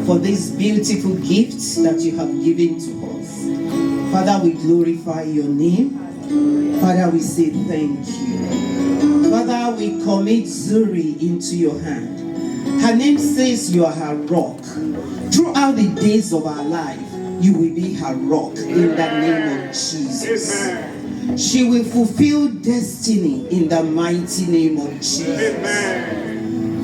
for these beautiful gifts that you have given to us. Father, we glorify your name. Father, we say thank you. Father, we commit Zuri into your hand. Her name says you are her rock. Throughout the days of our life, you will be her rock in the name of Jesus. Amen. She will fulfill destiny in the mighty name of Jesus. Amen.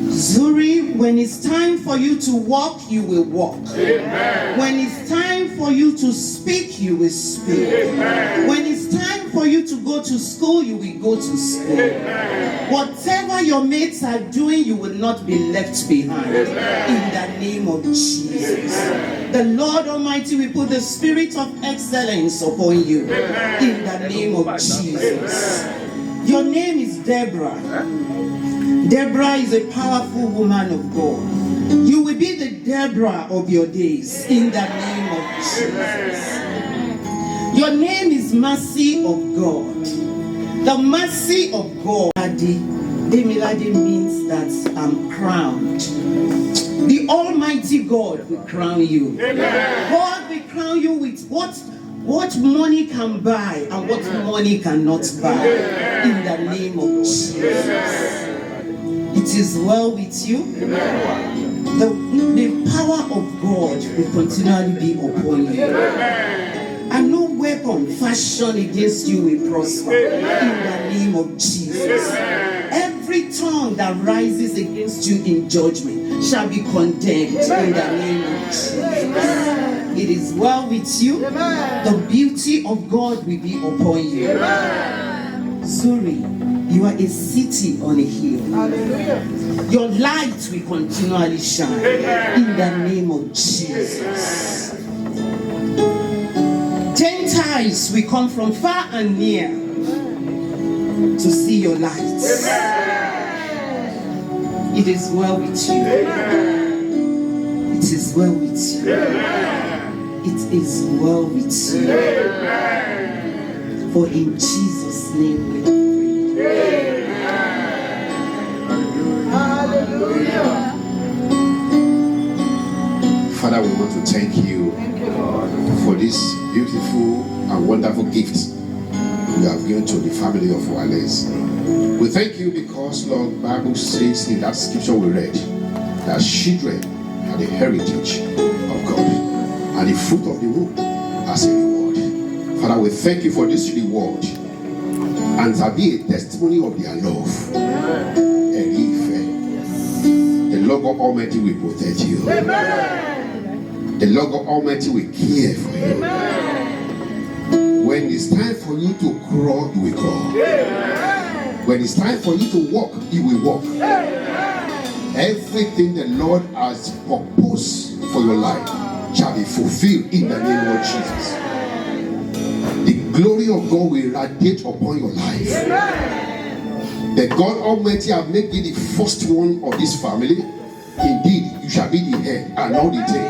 Zuri, when it's time for you to walk, you will walk. Amen. When it's time for you to speak, you will speak. Amen. When it's time for you to go to school, you will go to school. Amen. Whatever your mates are doing, you will not be left behind. Amen. In the name of Jesus. Amen. The Lord Almighty will put the spirit of excellence upon you. Amen. In the name of Jesus. Amen. Your name is Deborah. Deborah is a powerful woman of God. You will be the Deborah of your days in the name of Jesus. Your name is Mercy of God. The mercy of God. Demilade means that I'm crowned. The Almighty God will crown you. God will crown you with what money can buy and what money cannot buy. In the name of Jesus. It is well with you. The power of God will continually be upon you. And no weapon fashioned against you will prosper. In the name of Jesus. Every tongue that rises against you in judgment shall be condemned in the name of Jesus. It is well with you. The beauty of God will be upon you. Zuri, you are a city on a hill. Your light will continually shine in the name of Jesus. Gentiles will come from far and near to see your light. It is well with you. It is well with you. It is well with you. For in Jesus' name we pray. Hallelujah. Father, we want to thank you for this beautiful and wonderful gift you have given to the family of Wales. We thank you because, Lord, Bible says in that scripture we read that children are the heritage of God and the fruit of the womb as a reward. Father, we thank you for this reward and to be a testimony of their love. The Lord God Almighty will protect you. The Lord God Almighty will care for you. When it's time for you to crawl, you will crawl. When it's time for you to walk, you will walk. Everything the Lord has proposed for your life shall be fulfilled in the name of Jesus. The glory of God will radiate upon your life. That God Almighty have made you the first one of this family. Indeed, you shall be the head and not the tail.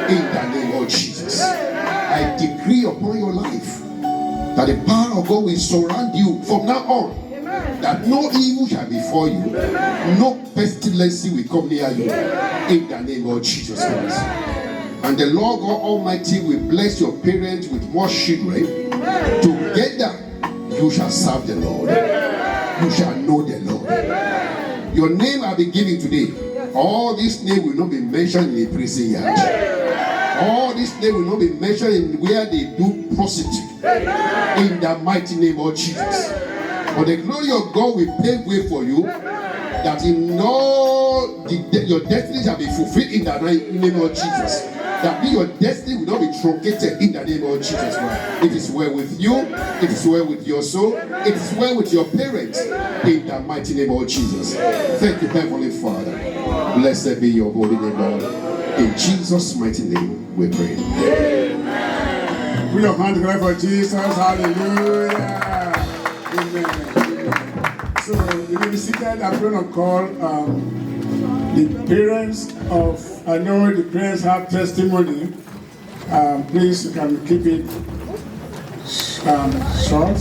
In the name of Jesus. I decree upon your life that the power of God will surround you from now on. That no evil shall befall you. No pestilence will come near you. In the name of Jesus Christ. And the Lord God Almighty will bless your parents with more children. Together, you shall serve the Lord. You shall know the Lord. Your name I'll be giving today. All this name will not be mentioned in a prison yard. All this name will not be mentioned in where they do prostitute. In the mighty name of Jesus. But the glory of God will pave way for you. That in all your destiny shall be fulfilled in the name of Jesus. That your destiny will not be truncated in the name of Jesus Christ. It is well with you. It is well with your soul. It is well with your parents. In the mighty name of Jesus. Thank you, Heavenly Father. Blessed be your holy name, Lord. In Jesus' mighty name we pray. Amen. Put your hand together for Jesus. Hallelujah. Amen. So you will be seated. I'm going to call the parents of, I know the parents have testimony. Please, you can keep it short.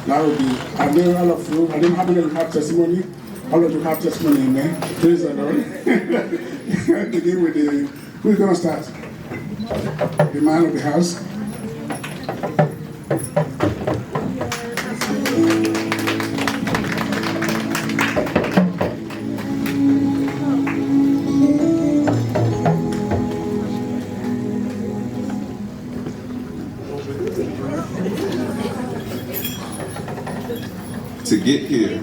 That will be, I know all of you, I don't have any have testimony. All of you have testimony, amen. Praise the Lord. Begin with the, who's going to start? The man of the house. To get here,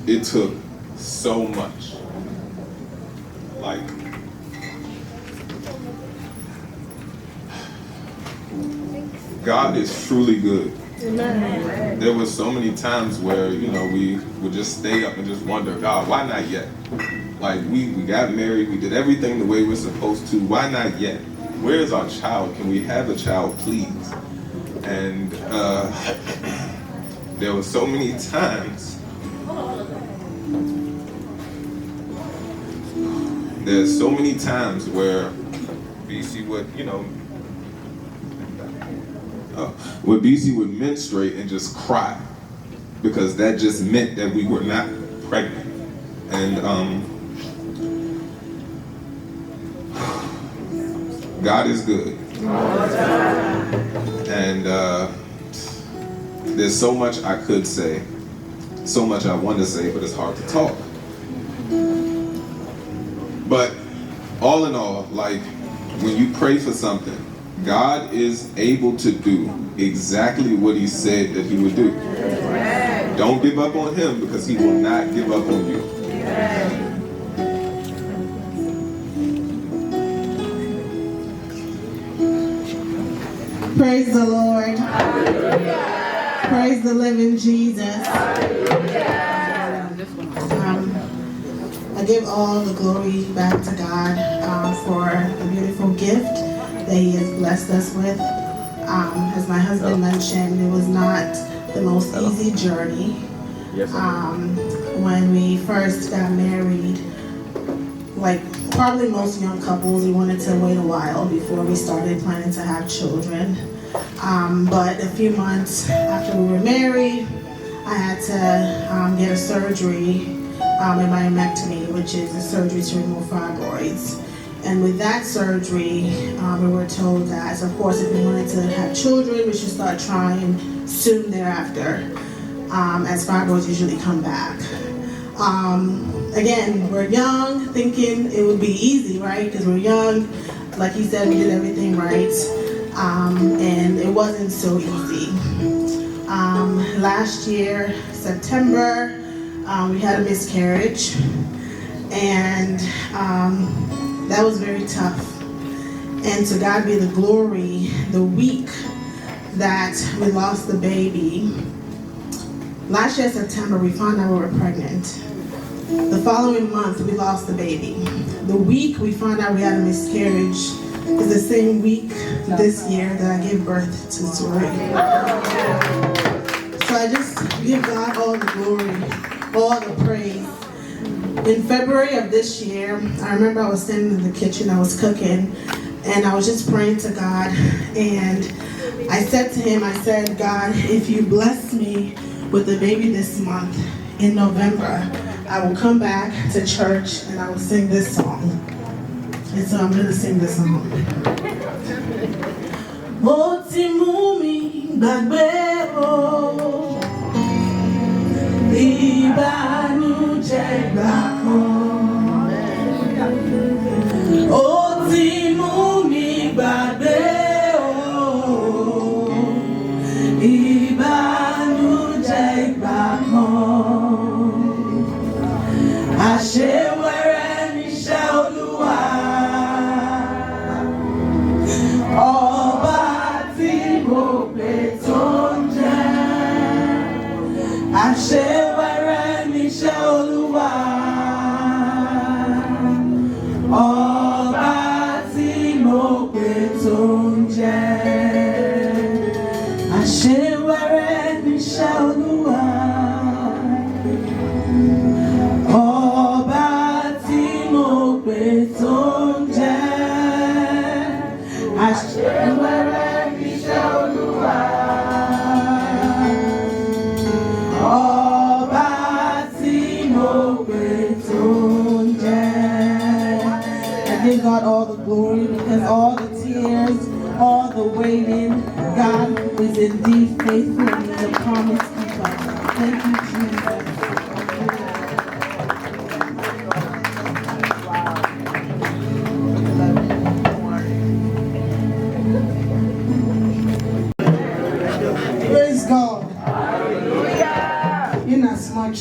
it took so much. Like, God is truly good. Amen. There were so many times where, you know, we would just stay up and just wonder, God, why not yet? Like, we got married, we did everything the way we're supposed to, why not yet? Where is our child? Can we have a child, please? And there were so many times, there's so many times where BC would, you know, where BC would menstruate and just cry because that just meant that we were not pregnant. And God is good. And there's so much I could say, so much I want to say, but it's hard to talk. But all in all, like, when you pray for something, God is able to do exactly what he said that he would do. Don't give up on him, because he will not give up on you. Praise the Lord. Praise the living Jesus. I give all the glory back to God for the beautiful gift that he has blessed us with. As my husband mentioned, it was not the most easy journey. When we first got married, like probably most young couples, we wanted to wait a while before we started planning to have children. But a few months after we were married, I had to get a surgery, a myomectomy, which is a surgery to remove fibroids. And with that surgery, we were told that, of course, if we wanted to have children, we should start trying soon thereafter, as fibroids usually come back. Again, we're young, thinking it would be easy, right? Because we're young. Like he said, we did everything right. And it wasn't so easy. Last year, September, we had a miscarriage. And that was very tough. And to God be the glory, the week that we lost the baby, last year, September, we found out we were pregnant. The following month, we lost the baby. The week we found out we had a miscarriage is the same week this year that I gave birth to Tori. So I just give God all the glory, all the praise. In February of this year, I remember I was standing in the kitchen, I was cooking, and I was just praying to God. And I said to him, I said, God, if you bless me with the baby this month, in November, I will come back to church and I will sing this song. And so I'm going to sing this song. Mo ti mú mi gbàgbé o, ìbànújẹ́ ìgbà kan. Ó ti mú mi gbàgbé o, ìbànújẹ́ ìgbà kan. Àṣewẹ́rẹ́ níṣẹ́ Olúwa, ọba tí mo pè tó ń jẹ́. Àṣewẹ́rẹ́ níṣẹ́ Olúwa, ọba tí mo pè tó ń jẹ́. Àṣewẹ́rẹ́ níṣẹ́ Olúwa. Àṣewẹ́rẹ́ níṣẹ́ Olúwa, ọba tí mo pè tó ń jẹ́. I give God all the glory, because all the tears, all the waiting, God is indeed faithful and He's a promise keeper. Thank you, Jesus.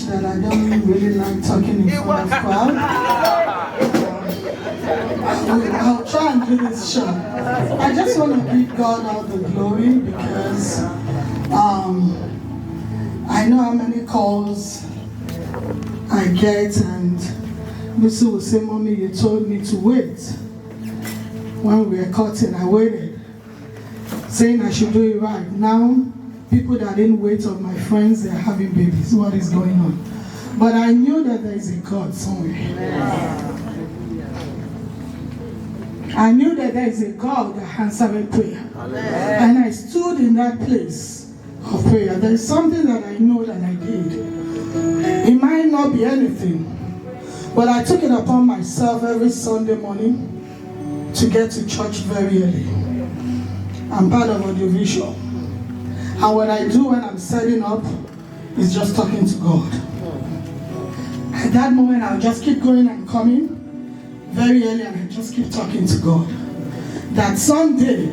That I don't really like talking in front of crowd. I'll try and do this short. I just want to give God all the glory, because I know how many calls I get, and Lucy will say, Mommy, you told me to wait. When we were cutting, I waited, saying I should do it right. Now, people that didn't wait on my friends, they're having babies. What is going on? But I knew that there is a God somewhere. I knew that there is a God that answered prayer. And I stood in that place of prayer. There is something that I know that I did. It might not be anything, but I took it upon myself every Sunday morning to get to church very early. I'm part of audiovisual. And what I do when I'm setting up is just talking to God. At that moment, I'll just keep going and coming very early, and I just keep talking to God. That someday,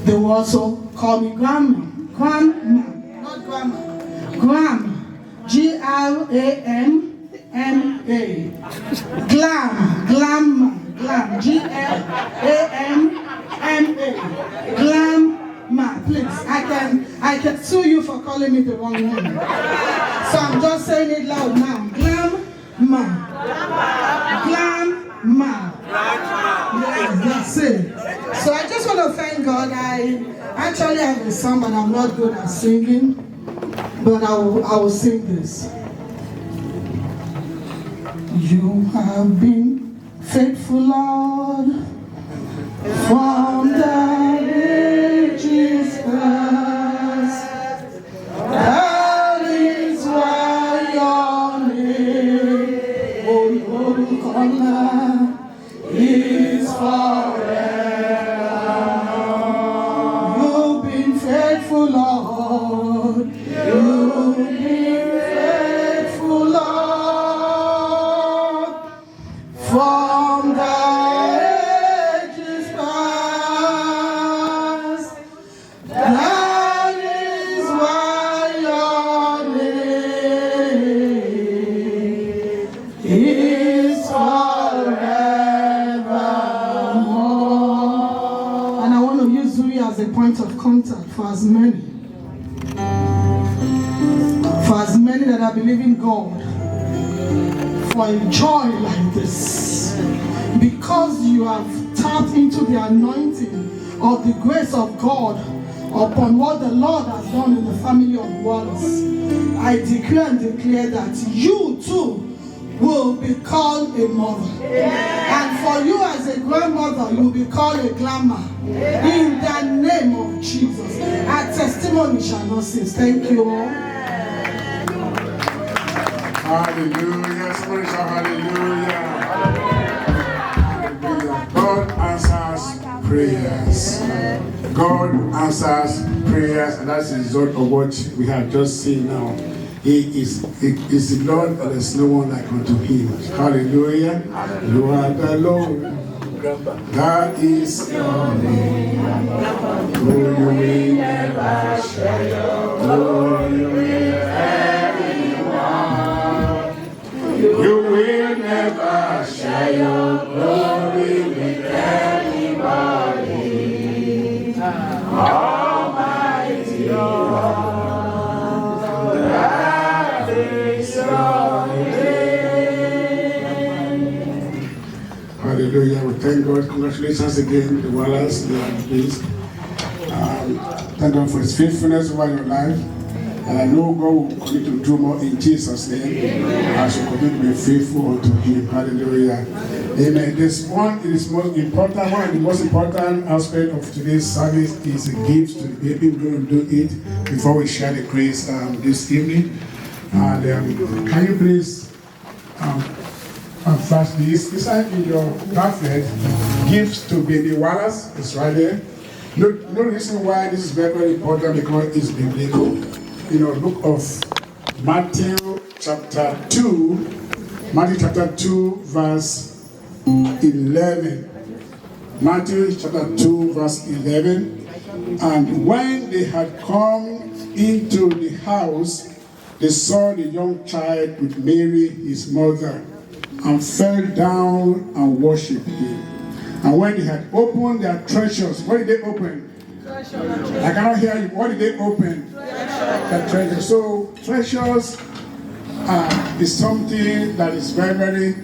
they will also call me Grandma. Grandma, not Grandma. Grandma. G-R-A-M-M-A. Glam. G-L-A-M-M-A. Glamma. Please, I can sue you for calling me the wrong name. So I'm just saying it loud now. Glamma. Glamma. Yes, that's it. So I just want to thank God. I actually have a song, but I'm not good at singing. But I will sing this. You have been faithful, Lord, from the ages past. That is why your name, O is forever. You've been faithful, Lord. You've been faithful, Lord, from the ages past. That is why your name is forevermore. And I want to use you as a point of contact for as many that are believing God for a joy like this, because you have tapped into the anointing of the grace of God upon what the Lord has done in the family of Wallace. I declare and declare that you too will be called a mother. And for you as a grandmother, you will be called a glamour. In the name of Jesus. Our testimony shall not cease. Thank you all. Hallelujah. Somebody shout hallelujah. Hallelujah. God answers prayers. God answers prayers, and that's the result of what we have just seen now. He is the Lord, and there's no one like unto him. Hallelujah. You are the Lord. God is your name. Oh, you will never share your glory with anyone. You will never share your glory with anybody. Almighty God, that is your name. Hallelujah. We thank God. Congratulations again, the Wallace, the please. Thank God for his faithfulness over your life. And I know God will continue to do more in Jesus' name. I shall continue to be faithful unto him. Hallelujah. Amen. This one is most important. One of the most important aspects of today's service is a gift to the baby. We're going to do it before we share the grace this evening. And can you please flash this? Beside in your pamphlet, gifts to baby Wallace. It's right there. No reason why this is very, very important, because it's biblical. You know, book of Matthew chapter 2, verse 11. Matthew chapter 2, verse 11. And when they had come into the house, they saw the young child with Mary, his mother, and fell down and worshipped him. And when they had opened their treasures, what did they open? Treasures. I cannot hear you. What did they open? The treasures. So treasures is something that is very, very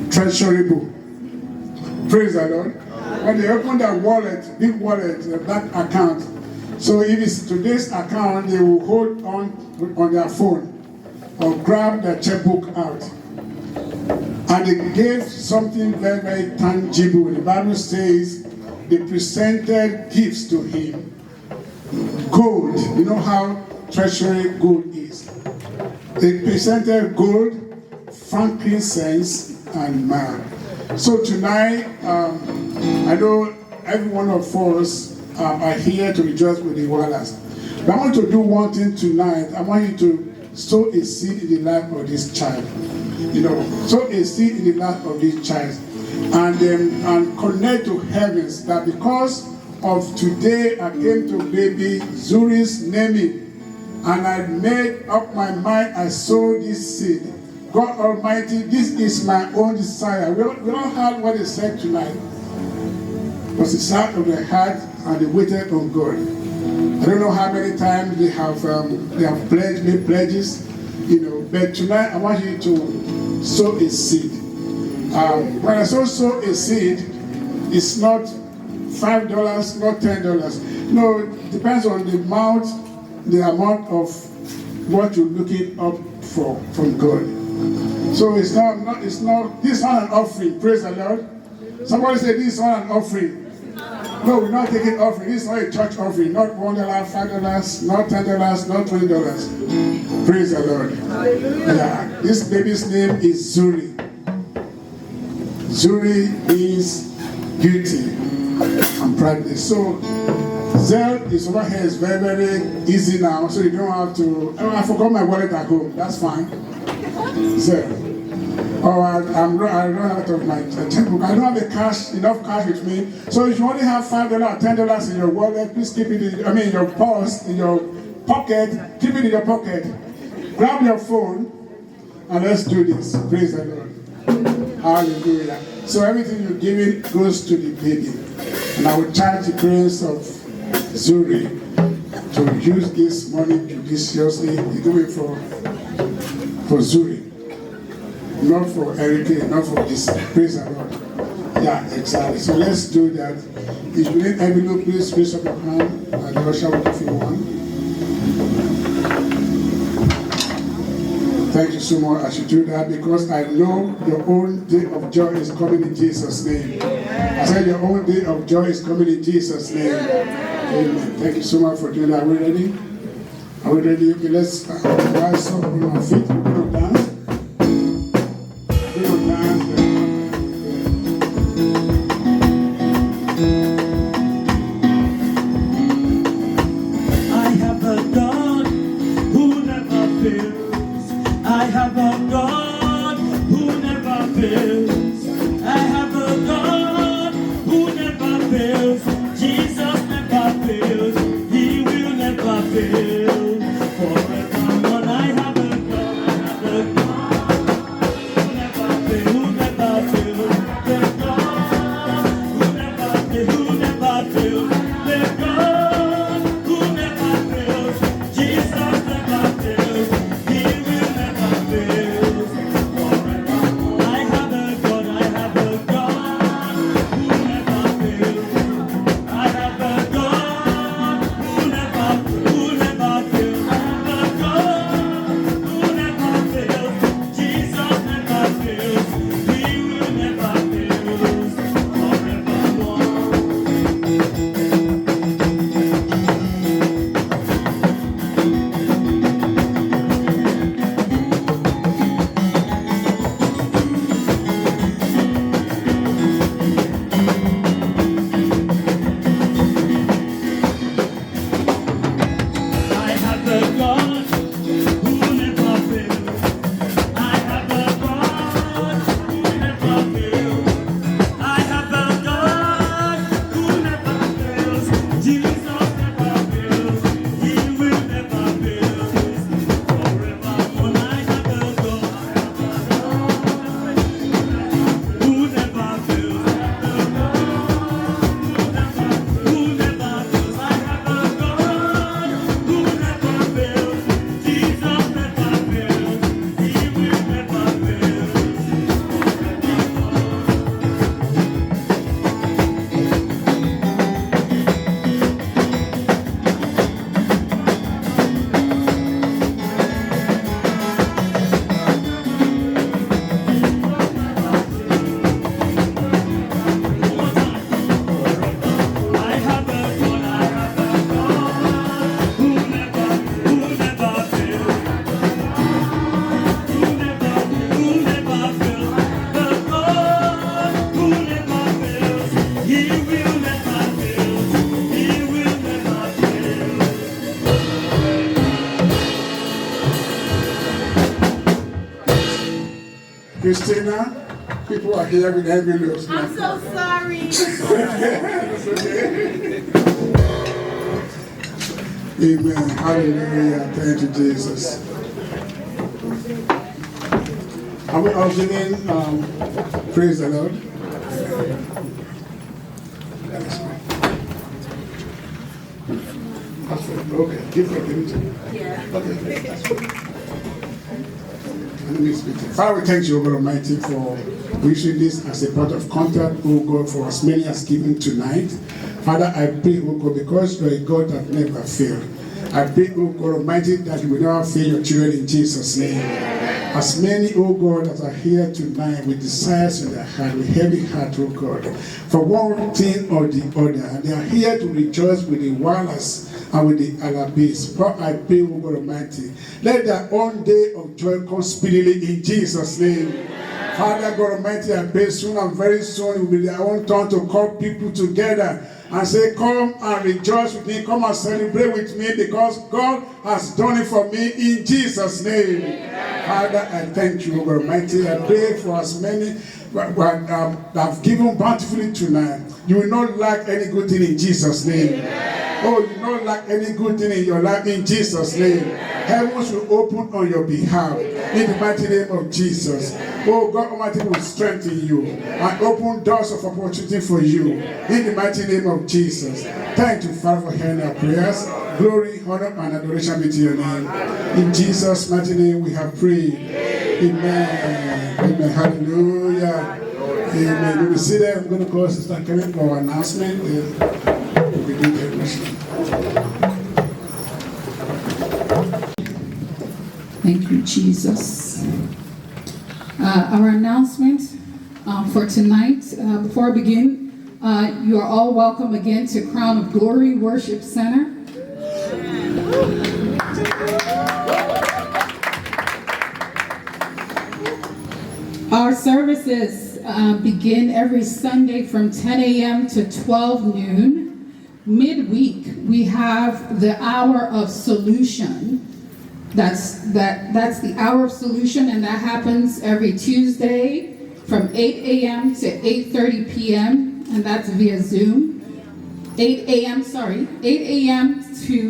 treasurable. Praise the Lord. When they open their wallet, big wallet, the black account. So if it's today's account, they will hold on their phone or grab their checkbook out. And they gave something very, very tangible. The Bible says they presented gifts to him. Gold. You know how treasury gold is. They presented gold, frankincense, and myrrh. So tonight, I know every one of us are here to rejoice with the Wallace. But I want to do one thing tonight. I want you to sow a seed in the life of this child. You know, sow a seed in the life of this child. And connect to heavens that because of today I came to baby Zuri's naming. And I made up my mind, I sowed this seed. God Almighty, this is my own desire. We all heard what they said tonight. It was the sound of their heart and they waited on God. I don't know how many times they have made pledges, you know, but tonight I want you to sow a seed. When I sow a seed, it's not $5, not $10. No, it depends on the amount of what you're looking up for from God. So it's not this is not an offering. Praise the Lord. Somebody say this is not an offering. No, we're not taking offering. This is not a church offering. Not $1, $5, not $10, not $20. Praise the Lord. Yeah, this baby's name is Zuri. Zuri means beauty and brightness. So Zell is over here. It's very, very easy now, so you don't have to. Oh, I forgot my wallet at home. That's fine. Zell. Oh, I run out of my checkbook. I don't have enough cash with me. So if you only have $5 or $10 in your wallet, please keep it in your purse, in your pocket. Keep it in your pocket. Grab your phone and let's do this. Praise the Lord. Hallelujah. So everything you're giving goes to the baby. And I will charge the grace of Zuri to use this money judiciously. You do it for Zuri. Not for Enrique, not for this. Praise the Lord. Yeah, exactly. So let's do that. If you need envelope, please raise up your hand. And the usher will give you one. Thank you so much as you do that, because I know your own day of joy is coming in Jesus' name. I said your own day of joy is coming in Jesus' name. Amen. Thank you so much for doing that. Are we ready? Are we ready? Okay, let's rise up on our feet. We're going to dance. Forever, I have a God. Christina, people are here with envelopes. I'm so sorry. It's okay. Amen. Hallelujah. Thank you, Jesus. Are we all singing praise the Lord? Okay, give her a minute. Yeah. Okay. Let me speak. Father, we thank you, O God Almighty, for wishing this as a part of contact, O God, for as many as given tonight. Father, I pray, O God, because you are a God that never failed. I pray, O God Almighty, that you will never fail your children in Jesus' name. As many, O God, that are here tonight with desires in their heart, with heavy heart, O God, for one thing or the other, they are here to rejoice with the Wallace and with the Olabisi. For I pray, O God Almighty, let their own day of joy come speedily in Jesus' name. Father God Almighty, I pray soon and very soon it will be their own turn to call people together and say, come and rejoice with me, come and celebrate with me, because God has done it for me in Jesus' name. Father, I thank you, God Almighty. I pray for as many that have given bountifully tonight. You will not lack any good thing in Jesus' name. Oh, you will not lack any good thing in your life in Jesus' name. Heavens will open on your behalf in the mighty name of Jesus. Oh, God Almighty will strengthen you and open doors of opportunity for you in the mighty name of Jesus. Thank you, Father, for hearing our prayers. Glory, honor, and adoration be to your name. In Jesus' mighty name we have prayed. Amen. Amen. Hallelujah. Amen. We will see there. I'm going to call Sister Kenneth for our announcement. We do the mission. Thank you, Jesus. Our announcement for tonight, before I begin, you are all welcome again to Crown of Glory Worship Center. Our services begin every Sunday from 10 a.m. to 12 noon. Midweek, we have the Hour of Solution. That's the Hour of Solution, and that happens every Tuesday from 8 a.m. to 8:30 p.m., and that's via Zoom. 8 a.m. to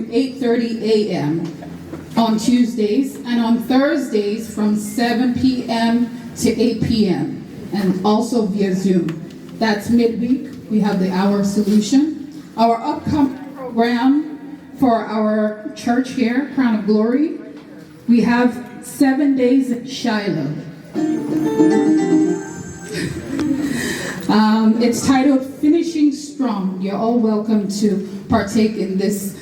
8:30 a.m. on Tuesdays, and on Thursdays from 7 p.m. to 8 p.m., and also via Zoom. That's midweek. We have the Hour of Solution. Our upcoming program for our church here, Crown of Glory, we have 7 days in Shiloh. It's titled Finishing Strong. You're all welcome to partake in this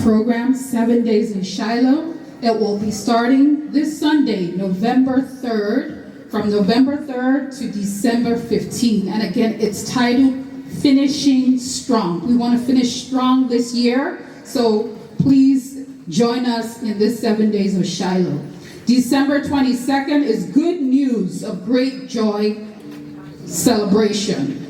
program, 7 days in Shiloh. It will be starting this Sunday, November 3rd, from November 3rd to December 15th. And again, it's titled Finishing Strong. We want to finish strong this year, so please join us in this 7 days of Shiloh. December 22nd is Good News of Great Joy celebration.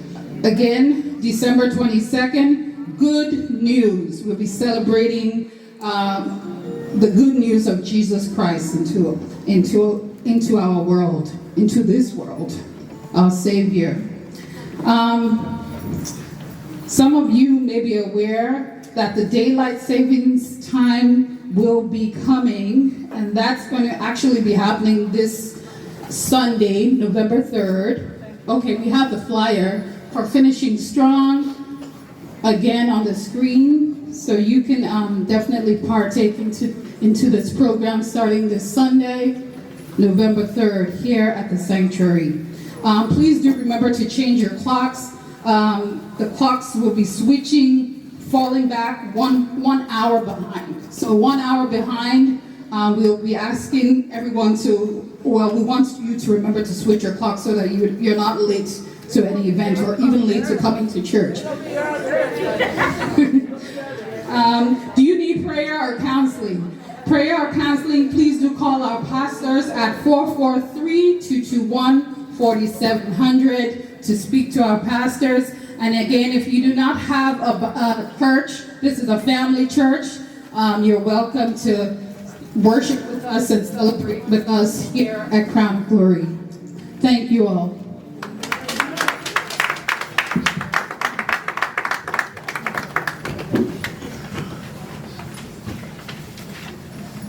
Again, December 22nd, Good News. We'll be celebrating the good news of Jesus Christ into our world, into this world, our Savior. Some of you may be aware that the daylight savings time will be coming, and that's going to actually be happening this Sunday, November 3rd. Okay, we have the flyer for Finishing Strong again on the screen, so you can definitely partake into this program starting this Sunday, November 3rd, here at the sanctuary. Please do remember to change your clocks. The clocks will be switching, falling back one hour behind. So 1 hour behind, we'll be asking everyone we want you to remember to switch your clock so that you're not late to any event or even late to coming to church. Do you need prayer or counseling? Prayer or counseling, please do call our pastors at 443-221-4700 to speak to our pastors. And again, if you do not have a church, this is a family church, you're welcome to worship with us and celebrate with us here at Crown of Glory. Thank you all.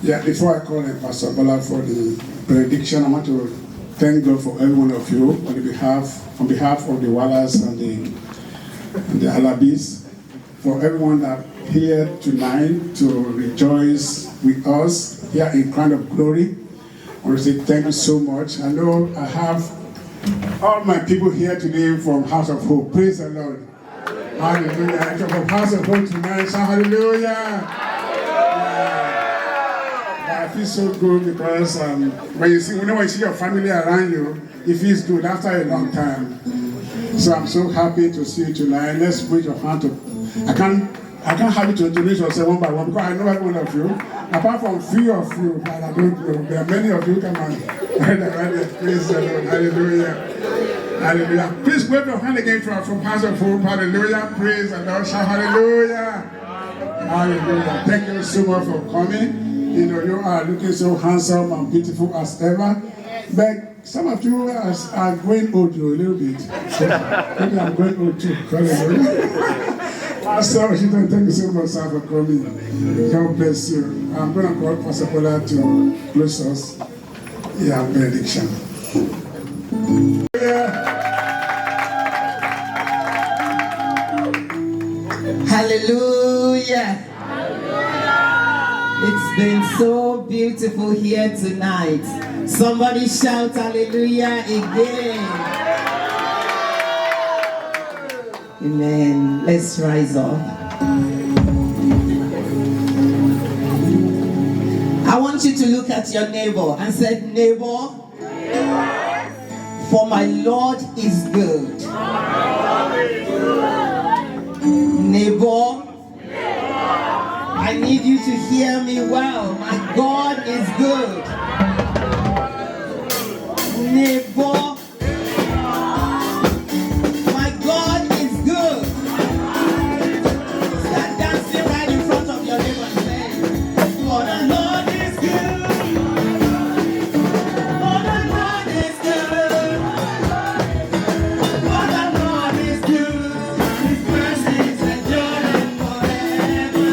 Yeah, before I call in Pastor Bola for the benediction, I want to thank God for every one of you on behalf of the Wallace and the Olabisi, for everyone that here tonight to rejoice with us here in Crown of Glory. I want to say thank you so much. I know I have all my people here today from House of Hope. Praise the Lord. Hallelujah. From House of Hope tonight, so hallelujah. I feel so good because when you see your family around you, it feels good after a long time. So I'm so happy to see you tonight. Let's put your hand to. I can't have you to introduce yourself one by one because I know every one of you. Apart from few of you that I don't know, there are many of you. Come on, praise the Lord, hallelujah, hallelujah. Please wave your hand again from House of Hope, hallelujah. Praise the Lord, shout hallelujah, hallelujah. Thank you so much for coming. You know, you are looking so handsome and beautiful as ever. But some of you are going old a little bit. Maybe I'm going old too. Pastor, thank you so much, sir, for coming. God bless you. I'm going to call Pastor Bola to close us. Yeah, benediction. Hallelujah. It's been so beautiful here tonight. Somebody shout hallelujah again. Amen. Let's rise up. I want you to look at your neighbor and say, neighbor, for my Lord is good. Neighbor, I need you to hear me well. My God is good. Neighbor, my God is good. Start dancing right in front of your neighbor and say, for the Lord is good. For the Lord is good. For the Lord is good. His mercies endure forever.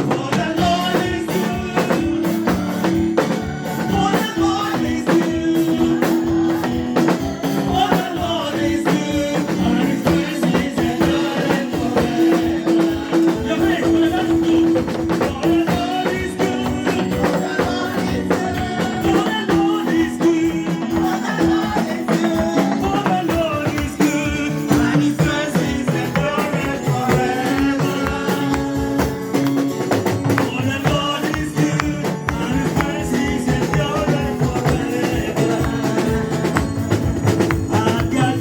For the Lord is good. For the Lord is good. For the Lord is good. And his mercies endure forever. Your hands, for the Lord is good. For the Lord is good. For the Lord is good. For the Lord is good. And his mercies endure forever. For the Lord is good, and his mercies endure forever. I got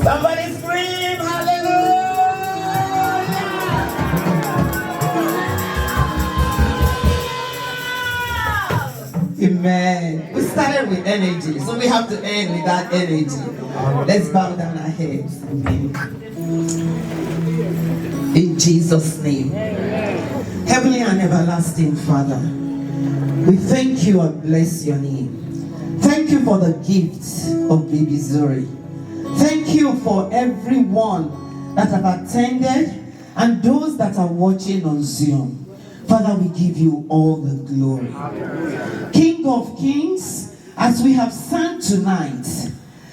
somebody scream hallelujah! Amen. We started with energy, so we have to end with that energy. Let's bow down our heads. In Jesus' name. Heavenly and everlasting Father, we thank you and bless your name. Thank you for the gift of baby Zuri. Thank you for everyone that have attended and those that are watching on Zoom. Father, we give you all the glory. King of Kings, as we have sung tonight,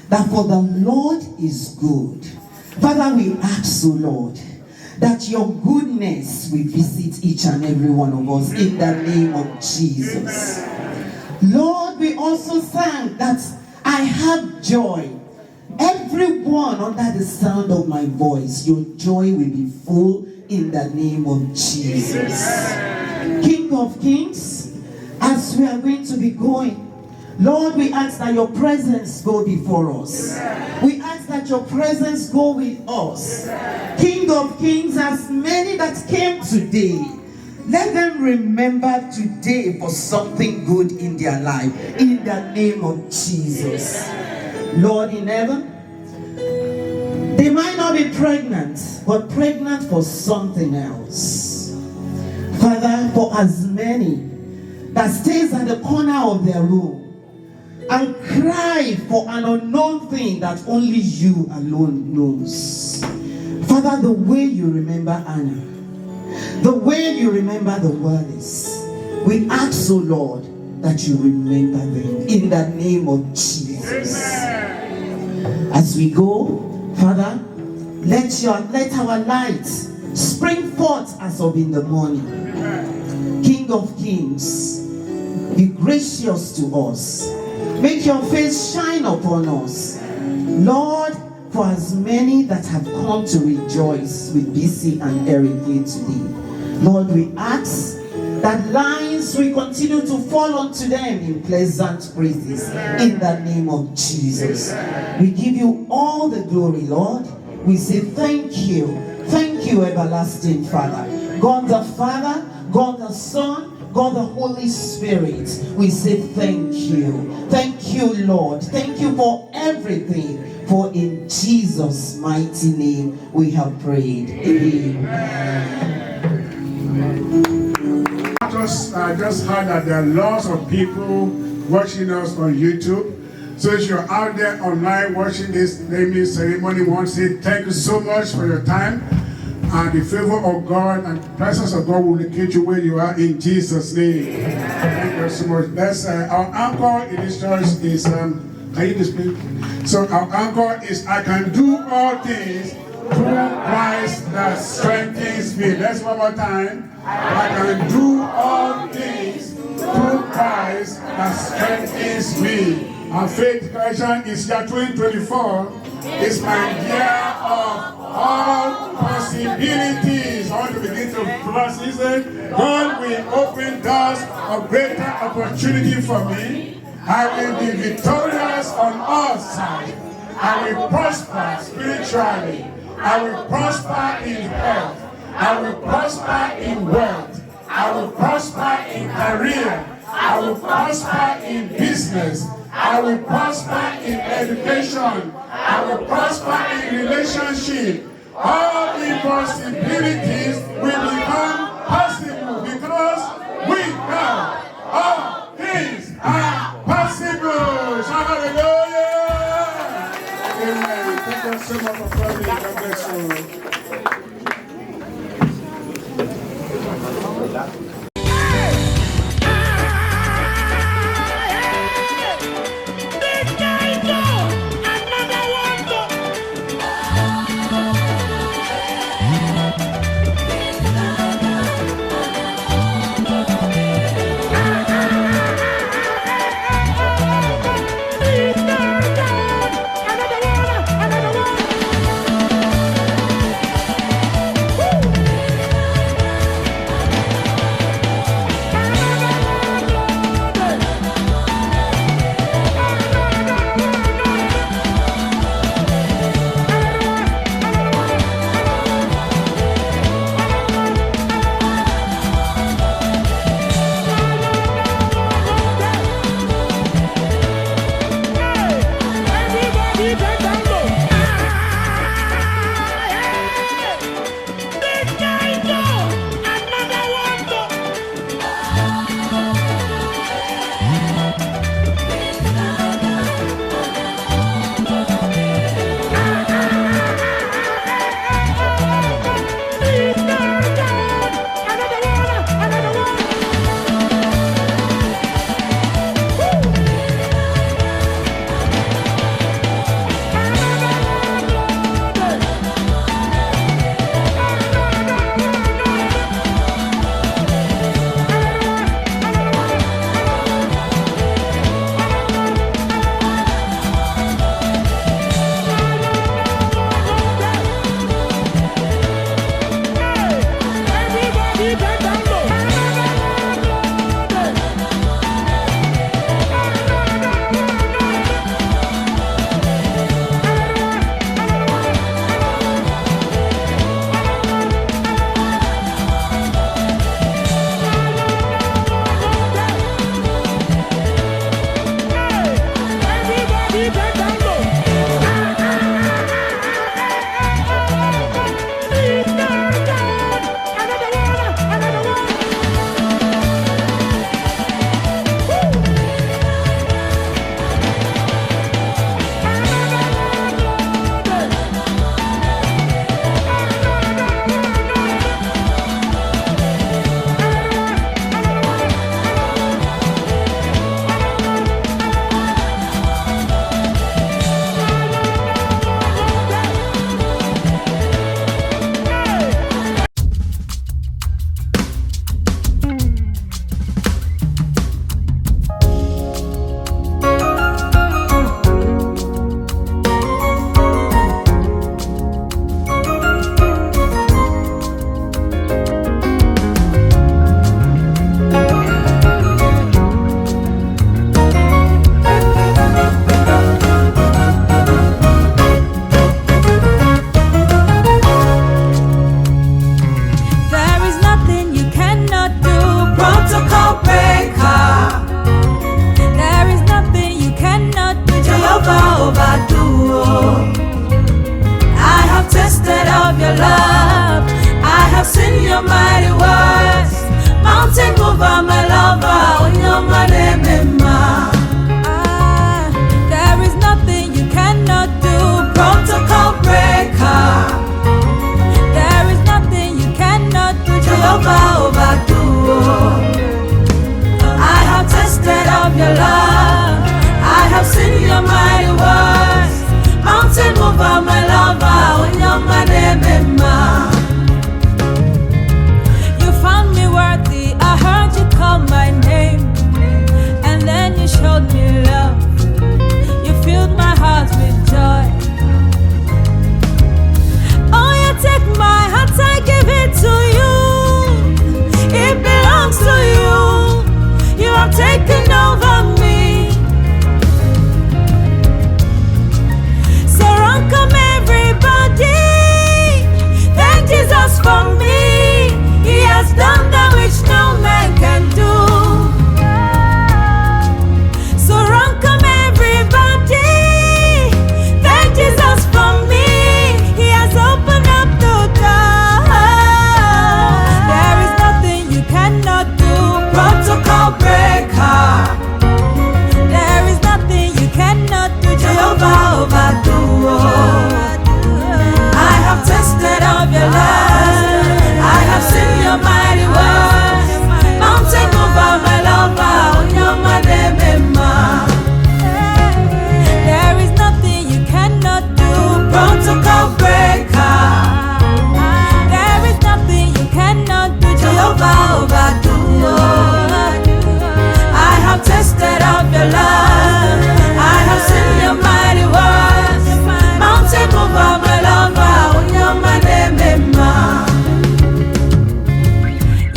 that for the Lord is good. Father, we ask, O Lord, that your goodness will visit each and every one of us in the name of Jesus. Lord, we also sang that I have joy. Everyone under the sound of my voice, your joy will be full in the name of Jesus. King of Kings, as we are going to be going, Lord, we ask that your presence go before us. We ask that your presence go with us. King of Kings, as many that came today, let them remember today for something good in their life. In the name of Jesus. Lord in heaven, they might not be pregnant, but pregnant for something else. Father, for as many that stays at the corner of their room and cry for an unknown thing that only you alone knows. Father, the way you remember Anna, the way you remember the worthies, we ask, oh Lord, that you remember them in the name of Jesus. As we go, Father, let our light spring forth as of in the morning. King of Kings, be gracious to us. Make your face shine upon us. Lord, for as many that have come to rejoice with BC and Eric here today, Lord, we ask that lines will continue to fall onto them in pleasant praises in the name of Jesus. We give you all the glory, Lord. We say thank you. Thank you, everlasting Father. God the Father, God the Son, God the Holy Spirit, we say thank you. Thank you, Lord. Thank you for everything. For in Jesus' mighty name we have prayed. Amen. I just heard that there are lots of people watching us on YouTube. So if you're out there online watching this naming ceremony, we want to say thank you so much for your time. And the favor of God and the presence of God will locate you where you are in Jesus' name. Thank you so much. That's our anchor in this church is can you display? So our anchor is I can do all things through Christ that strengthens me. That's one more time. I can do all things through Christ that strengthens me. Our faith declaration is year 2024. It's my year of all possibilities. I want to begin to bless. He said, God will open doors of greater opportunity for me. I will be victorious on all sides. I will prosper spiritually. I will prosper in health. I will prosper in wealth. I will prosper in career. I will prosper in business. I will prosper in education. I will prosper in relationship. All impossibilities will become possible because with God, all things are possible. Shout hallelujah! Amen. Thank you so much for coming. God bless you. your love. I have seen your mighty works. Mountain mover, my lover, on your manema. There is nothing you cannot do. Protocol breaker. There is nothing you cannot do. Jehovah overdo. I have tasted of your love. I have seen your mighty works. Mountain mover, my lover, on your manema. You found me worthy. I heard you call my name, and then you showed me love. You filled my heart with joy. Oh, you take my heart, I give it to you. It belongs to you. You have taken over me. So run, come everybody. Thank Jesus for me. He has done that which no man can do. So run, come everybody. Thank Jesus for me. He has opened up the door. There is nothing you cannot do. Protocol breaker. There is nothing you cannot do. Jehovah overdo. I have tasted of your love. I have seen your mighty works. Mountain mover, my lover, on your manema. There is nothing you cannot do. Protocol breaker. There is nothing you cannot do. Jehovah overdo. I have tasted of your love. I have seen your mighty works. Mountain mover, my lover, on your manema.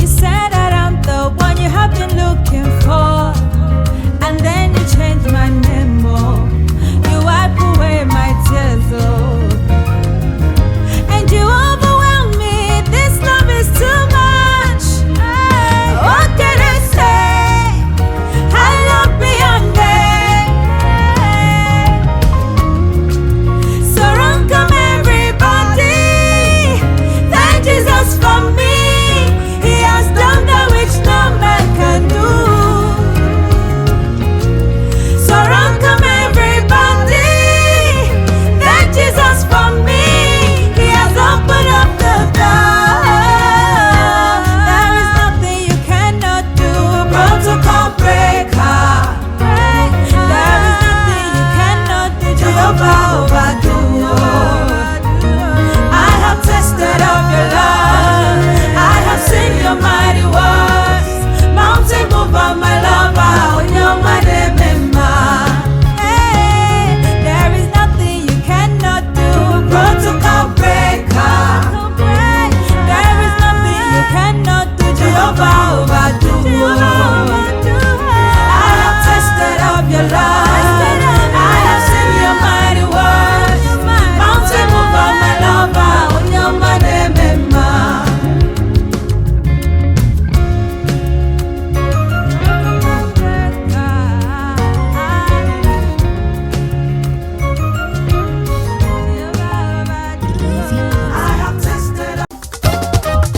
You said that I'm the one you have been looking for, and then you changed my name. Oh, you wipe away my tears. Oh, and you overwhelm me. This love is too much. What can I say? I love beyond day. So run, come everybody. Thank Jesus for me. He has done that which no man can do. So run, come everybody. Thank Jesus for me. He has opened up the door. There is nothing you cannot do. Protocol breaker. There is nothing you cannot do. Jehovah overdo. I have tasted of your love. I have seen your mighty works. Mountain mover, my lover, on your manema. Hey, there is nothing you cannot do. Protocol breaker. There is nothing you cannot do. Jehovah overdo. I have tasted of your love. I have seen your mighty works. Mountain mover, my lover, on your manema. I have tasted of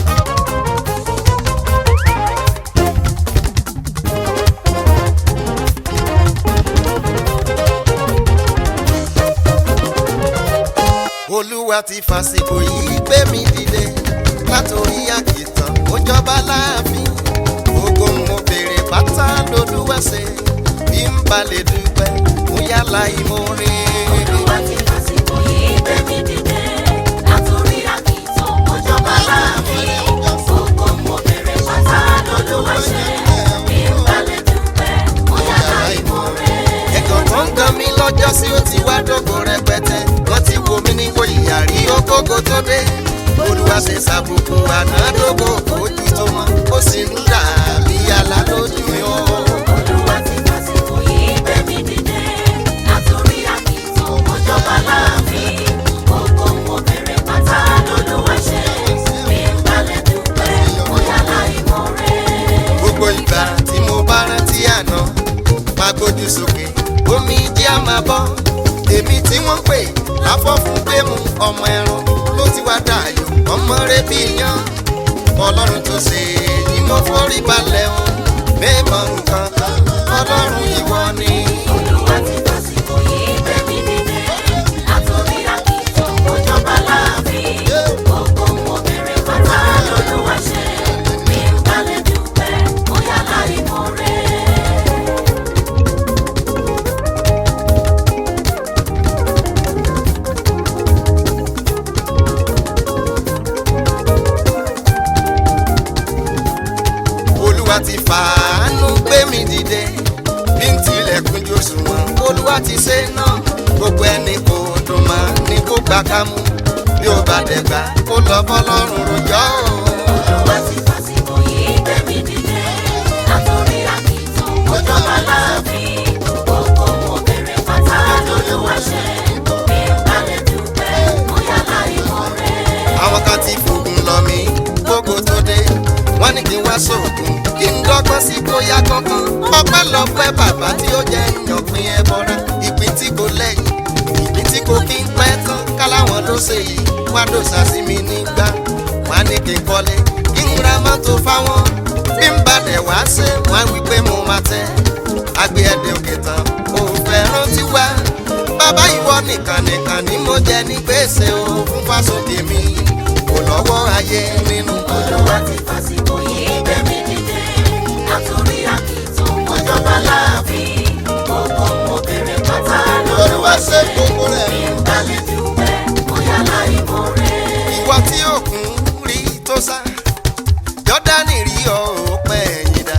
Olúwa ti fàsìkò yìí gbé mi dìde látòrí àkìtàn ó jọba láàfin gbogbo mo béèrè pátá lolúwa ṣe bí n bá lè dúpẹ́ mo yálà ìmoore. Olúwa ti fàsìkò yìí gbé mi dìde látòrí àkìtàn ó jọba láàfin gbogbo mo béèrè pátá lolúwa ṣe bí n bá lè dúpẹ́ mo yálà ìmoore. Ẹ̀gàn tó ń gan mi lọ́jọ́ sí ó ti wá dógò rẹpẹtẹ wọ́n ti wo mí níwò ìyàrí ògógó tó dé Olúwa ṣe ṣàbùkù ànádógò ojú tó mọ́ ó sì ń dà bí àlá lójú mi o. Olúwa ti fàsìkò yìí gbé mi dìde látòrí àkìtàn ó jọba láàfin gbogbo mo béèrè pátá lolúwa ṣe bí n bá lè dúpẹ́ mo yálà ìmoore. Gbogbo ìgbà tí mo bá rántí àná máa gbójú sókè omi jí á máa bọ́ èmi tí wọ́n ń pè láfọ́ fún gbẹ̀mú ọmọ ẹran ló ti wá wá dàyò ọmọ rẹ bí yan ọlọ́run tó ṣe èyí mo forí balẹ̀ o mímọ̀ nǹkan ọlọ́run ìwọ ni. Olúwa ti fàsìkò yìí gbé mi dìde látòrí àkìtàn òjọba láàfin gbogbo mo bèrè pátá lọ́lúwa ṣe mi ń balẹ̀ dúpẹ́ bóyá láì mọ̀ rẹ̀. Olúwa ti fàánú gbé mi dìde bí n tilẹ̀kùn jòsùnwọ̀n Olúwa ti ṣe náà gbogbo ẹni kò dùn mọ́ ní kó gbà ká mú bí ó bá dẹ̀gbà kó lọ bọ́lọ́run rojọ́ o. Olúwa ti fàsìkò yìí gbé mi dìde látòrí àkìtàn òjọba láàfin gbogbo mo bèrè pátá lọ́lúwa ṣe mi ń balẹ̀ dúpẹ́ bóyá láì mọ̀ rẹ̀. Àwọn kan ti fògùn lọ mí gbogbo tó dé wọ́n ní kí n wá sóògùn kí n dọ́gbọ́n sí bóyá kankan ọpẹ́lọpẹ́ bàbá tí ó jẹ́ ìyànpín ẹbọra ìpín tí kò lẹ́yìn ìpín tí kò kí n pẹ́ tán káláwọn ló ṣe yìí wá dòṣà sí mi nígbà wọ́n á ní kí n kọ́lé kí n ra mọ́tò fáwọn bí n bá dẹ̀ wá ṣe wọ́n á wí pé mo máa tẹ́ àgbẹ̀ ẹ̀dẹ̀ òkè tán ò fẹ́ rántí wá bàbá ìwọ nìkan ni mo jẹ ní gbèsè o fún fásókè mi kò lọ́wọ́ ayé nínú. Olúwa ti fàsìkò yìí gbé mi dìde látòrí àkìtàn òjọba láàfin gbogbo mo bèrè pátá lọ́lúwa ṣe gbogbo rẹ̀. mi ń balẹ̀ dúpẹ́ bóyá láì mọ̀ rẹ̀. Ìwọ tí òkun rí tó sá Jọ́dánì rí ọ ò pẹ́ ẹ̀yìn dá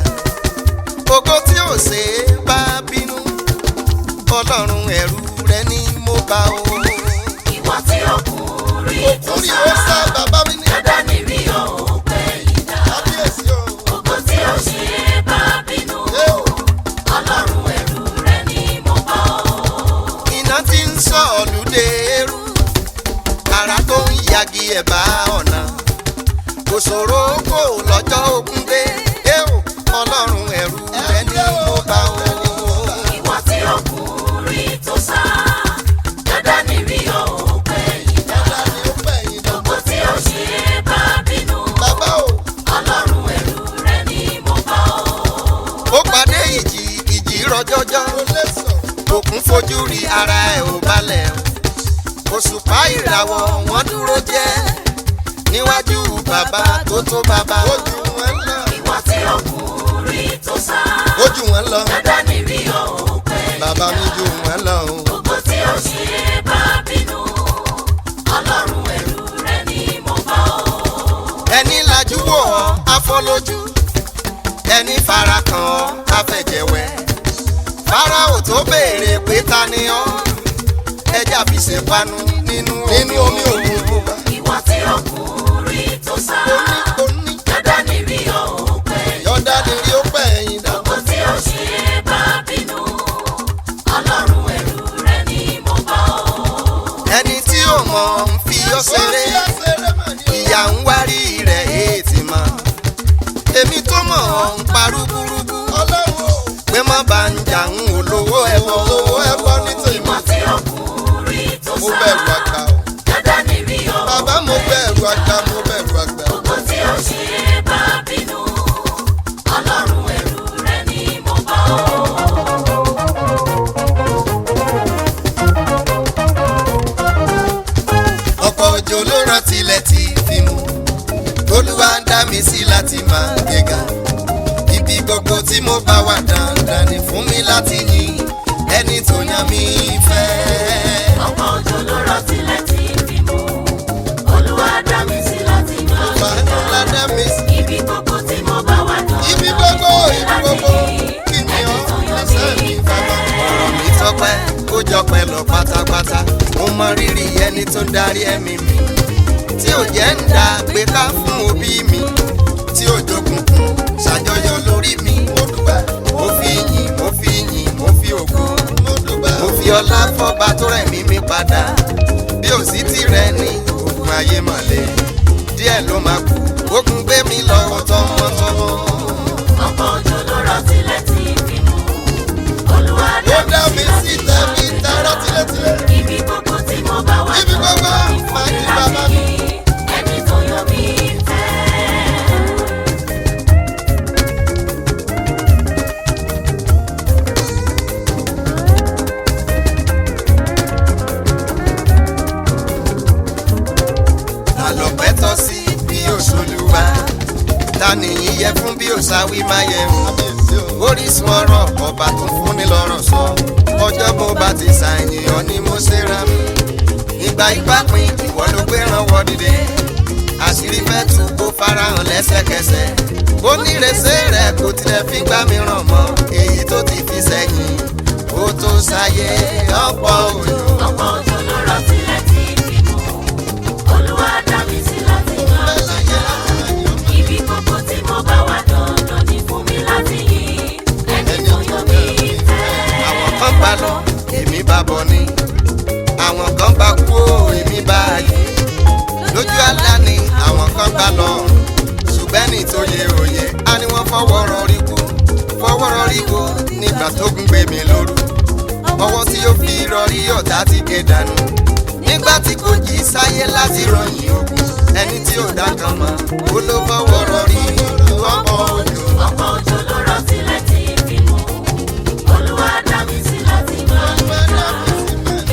ògo tí ò ṣe é bá bínú Ọlọ́run ẹ̀rù rẹ ni mo bá o. Ìwọ tí òkun rí tó Orí ó sá bàbá mi ní Jọ́dánì rí ọ ò pẹ́ yìí dá kábíyèsí o. ògo tí ò ṣe é bá bínú Ọlọ́run ẹ̀rù rẹ ni mo bá ọ. Iná tí ń sọ ọ̀lùdé eru ara tó ń yagi ẹ̀bá ọ̀nà kò ṣòro kò lọ́jọ́ ogun dé Ọlọ́run ẹ̀rù rẹ ni mo bá o. Ìwọ tí òkun rí tó sá Jọ́dánì rí ọ ò pẹ́ yìí dá ògo tí ò ṣe é bá bínú Ọlọ́run ẹ̀rù rẹ ni mo bá ọ. Ó pàdé ìjì rọjọjọ òkun fojú rí ara ẹ̀ ò balẹ̀ òṣùpá ìràwọ̀ wọn dúró jẹ́ níwájú bàbá tó tó bàbá. Ìwọ tí òkun rí tó sá Ojú wọn lọ Jọ́dánì rí ọ ò pẹ́ yìí bàbá mi ju wọn lọ o. ògo tí ò ṣe é bá bínú Ọlọ́run ẹ̀rù rẹ ni mo bá ọ. Ẹni lajú wò ọ́ afọ́lójú ẹni fara kàn ọ́ afẹ́jẹ̀wẹ́ Fáráò tó béèrè pé ta ni ọ́ ẹja fi ṣèpanu nínú omi òkun. Ìwọ tí òkun rí tó sá Jọ́dánì rí ọ ò pẹ́ yìí Jọ́dánì rí ó pẹ́ ẹ̀yìn dá. ògo tí ò ṣe é bá bínú Ọlọ́run ẹ̀rù rẹ ni mo bá ọ. Ẹni tí ò mọ̀ ń fi ọ́ ṣeré ìyà ń wárí rẹ̀ èètì mọ́ èmi tó mọ̀ ọ́ ń parúburúbu pé má bá ń jà ń olówó ẹbọ ní tèmi. Ìwọ tí òkun rí tó Mo sá bẹ̀rù àgbà o. Jọ́dánì rí ọ ò Bàbá mo bẹ̀rù àgbà mo bẹ̀rù àgbà. ògo tí ò ṣe é bá bínú Ọlọ́run ẹ̀rù rẹ ni mo bá ọ. Ọ̀pọ̀ òjò ló rán tilẹ̀ tí fi mú Olúwa ń dá mi sí láti máa gbéga ibi gbogbo tí mo bá wà dandan ni fún mi láti yìn ẹni tó yàn mí fẹ́. Ọ̀pọ̀ òjò ló rọ̀ tilẹ̀ tí fi mú Olúwa dá mi sí láti máa Fàánù la dá mi sí. ibi gbogbo tí mo bá wà dandan Ibi gbogbo kí ni ọ́ lọ́sẹ̀ mi bàbá. Ọ̀rọ̀ mi tọ́pẹ́ ó jọpẹ́ lọ pátápátá mo mọ rírì ẹni tó ń darí ẹ̀mí mi tí ò jẹ́ ń dá gbé ká fún òbí mi tí ò jókòókùn ṣàjọyọ̀ lórí mi. Mo dúpẹ́ mo fi yìn mo fi yìn mo fi ògo mo dúpẹ́ mo fi ọlá fọ́ba tó rẹ̀ mí padà bí ò sí tirẹ̀ ní ogun ayé mọ̀lẹ́ díẹ̀ ló máa kú ogun gbé mi lọ́wọ́ tọmọtọmọ. Ọ̀pọ̀ òjò ló rọ̀ tilẹ̀ tí fi mú Olúwa Ó dá mi sí tẹ̀mí tẹ́rọ tilétilé. ibi gbogbo tí mo bá wà Ibi gbogbo máa ní bàbá mi. tọ́ sí bí òṣòlùwà ta nìyí yẹ fún bí òṣàwí máa yẹ o orísun ọ̀rọ̀ ọba tó fúnni lọ́rọ̀ sọ ọjọ́ mo bá ti ṣàìyàn ni mo ṣe ra mi ìgbà ipá pin ìwọ ló gbé rànwọ́ dìde àṣírí fẹ́ tú kó farahàn lẹ́sẹ̀kẹsẹ̀ ó nírèsé rẹ̀ kò tilẹ̀ fi gbá mi ràn mọ́ èyí tó ti fi sẹ́yìn ó tó ṣayé ọ̀pọ̀ òjò. ọ̀pọ̀ òjò ló rọ̀ sílẹ̀ tí fi mú Olúwa dá mi sí láti máa ṣe ibi gbogbo tí mo bá wà dandan ní fún mi láti yìn ẹni tó yàn mí fẹ́. àwọn kan bá lọ èmi bá bọ̀ ni àwọn kan bá kú èmi bá yí lójú àlá ni àwọn kan bá lọ ṣùgbọ́n ní tó yẹ òye á ní wọ́n fọwọ́ rọrí kú nígbà tó gún gbé mi lóru ọwọ́ tí ó fi rọrí ọ̀tá ti gé dànù nígbà tí kò jí sáyé láti ròyìn ogun ẹni tí ò dá kan mọ́ ó ló fọwọ́ rọrí ọ̀pọ̀ òjò. ọ̀pọ̀ òjò ló rọ̀ sílẹ̀ tí fi mú Olúwa dá mi sí láti máa ṣe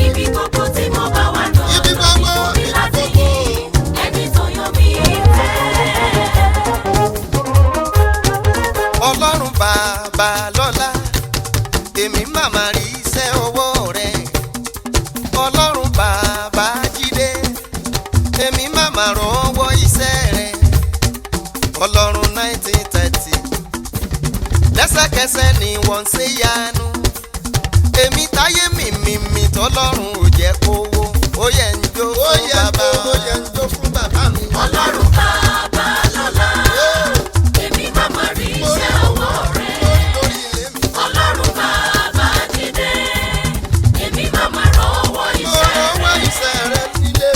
ibi gbogbo tí mo bá wà dandan ní fún mi láti yìn ẹni tó yàn mí fẹ́. Ọlọ́run bàbá lọ́lá èmi màmá rí iṣẹ́ ọwọ́ rẹ̀ Ọlọ́run bàbá jídé èmi màmá rọ́wọ́ iṣẹ́ rẹ̀ Ọlọ́run 1930 lẹ́sẹ̀kẹsẹ̀ ni wọ́n ṣe yanu èmi táyé mi tọ́lọ́run ò jẹ́ kówó ó yẹ ń jó fún bàbá mi. Ọlọ́run bàbá lọ́lá èmi màmá rí iṣẹ́ ọwọ́ rẹ̀ Ọlọ́run bàbá jídé èmi màmá rọ́wọ́ iṣẹ́ rẹ̀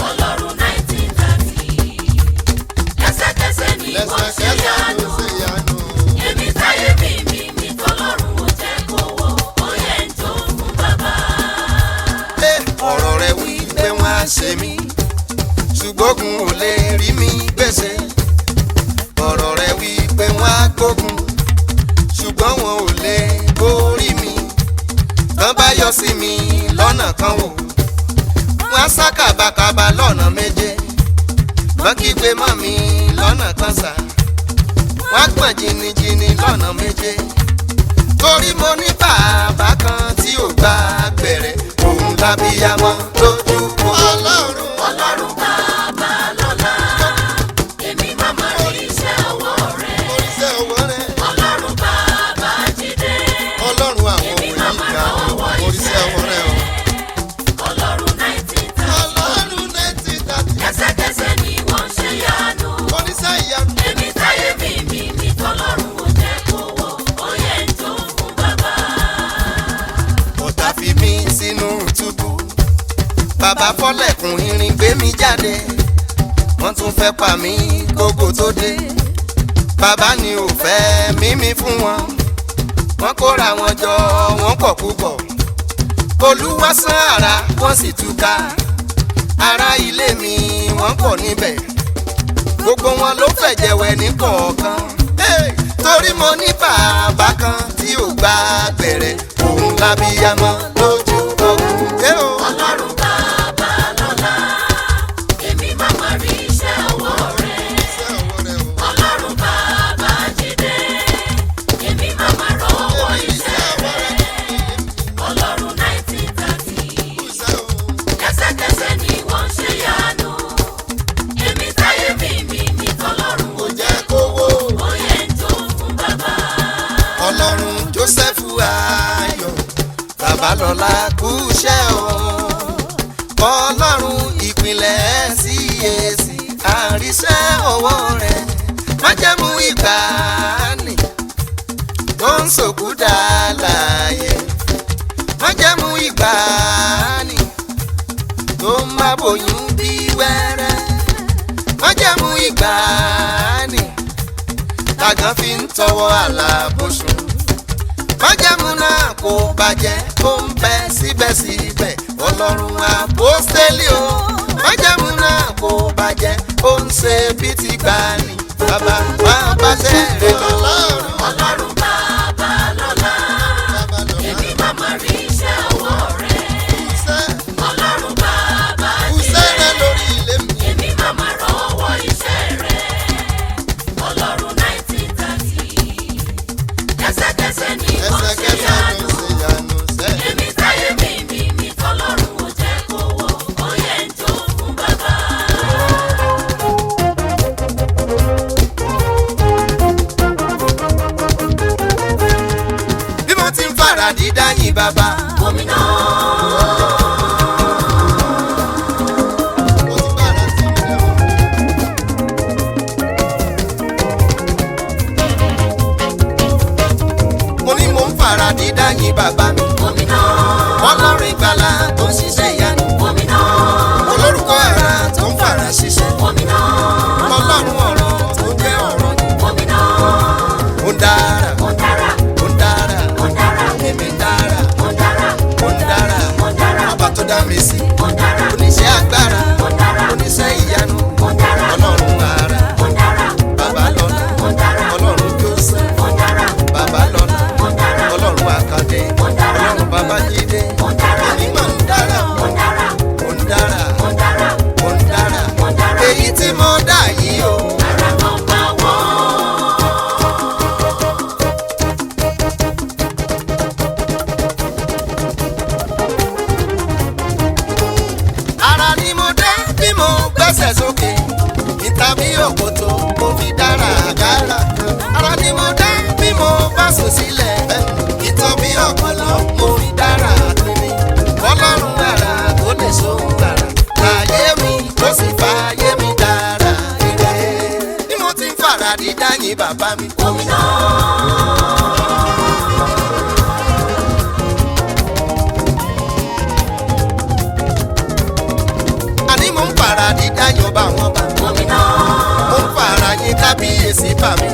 Ọlọ́run 1930 lẹ́sẹ̀kẹsẹ̀ ni wọ́n ṣe yanu èmi táyé mi tọ́lọ́run ò jẹ́ kówó ó yẹ ń jó fún bàbá. ọ̀rọ̀ rẹ̀ wí pé wọ́n á ṣe mí ṣùgbọ́n ò lè rí mi gbèsè ọ̀rọ̀ rẹ̀ wí pé wọ́n á gbógun ṣùgbọ́n wọn ò lè borí mi tán bá yọ sí mi lọ́nà kan wò wọ́n á sá kàbàkàbà lọ́nà méje wọ́n kígbe mọ́ mi lọ́nà kan sá wọ́n á gbọ̀n jìnnìjìnnì lọ́nà méje torí mo ní bàbá kan tí ò gbà gbẹ̀rẹ̀ òun lábíyamọ lójú Ọlọ́run bàbá lọ́lá èmi màmá rí iṣẹ́ ọwọ́ rẹ̀ Ọlọ́run bàbá jídé Ọlọ́run àwọn èmi màmá rọ́wọ́ iṣẹ́ rẹ̀ Ọlọ́run 1930 lẹ́sẹ̀kẹsẹ̀ ni wọ́n ṣe yanu èmi táyé mi tọ́lọ́run ò jẹ́ kówó ó yẹ ń jó fún bàbá. ọ̀tá fi mí sínú túbú bàbá fọ́lẹ̀kùn irin gbé mi jáde wọ́n tún fẹ́ pa mí kókó tó dé bàbá ni ò fẹ́ mímí fún wọn wọ́n kóra wọn jọ wọ́n pọ̀ púpọ̀ Olúwa sán àrá wọ́n sì túká ará ilé mi wọ́n pọ̀ níbẹ̀ gbogbo wọn ló fẹ̀jẹ̀ wẹ̀ ní kọ̀ọ̀kan torí mo ní bàbá kan tí ò gbà gbẹ̀rẹ̀ òun lábíyamọ lójú ogun. Ọlọ́run bàbá lọ́lá èmi màmá rí iṣẹ́ ọwọ́ rẹ̀ Ọlọ́run bàbá jídé èmi màmá rọ́wọ́ iṣẹ́ rẹ̀ Ọlọ́run 1930 lẹ́sẹ̀kẹsẹ̀ ni wọ́n ṣe yanu èmi táyé mi tọ́lọ́run ò jẹ́ kówó ó yẹ ń jó fún bàbá. Ọlọ́run Jósẹ́fù Ayọ̀ Babalọ́lá kúṣẹ́ o Ọlọ́run ìpìlẹ̀ CAC àríṣẹ́ ọwọ́ rẹ̀ májẹ̀mú ìgbàanì tó ń sòkú dá láàyè májẹ̀mú ìgbàanì tó ń má bòyún bí wẹ́rẹ́ májẹ̀mú ìgbàanì tàgán fi ń tọwọ́ àlàbòsùn májẹ̀mú náà kò bàjẹ́ ó ń bẹ síbẹ̀síbẹ̀ Ọlọ́run àpọ́stélì o májẹ̀mú náà kò bàjẹ́ ó ń ṣe bí ti gbani bàbá wa bá tẹ̀lé lọ. Ọlọ́run bàbá lọ́lá èmi màmá rí iṣẹ́ ọwọ́ rẹ̀ Ọlọ́run bàbá jídé èmi màmá rọ́wọ́ iṣẹ́ sùn sílẹ̀ ìtàn bí ọ̀pọ̀lọ́ mo rí dára tèmi ọlọ́run dára tó lè sóhun dára láyé mi ó sì fàyè mi dára ire bí mo ti ń fara dídá yín bàbá mi. omi náà. àní mo ń fara dídá yan bá wọn bá. omi náà. mo ń fara yín kábíyèsí bá mi.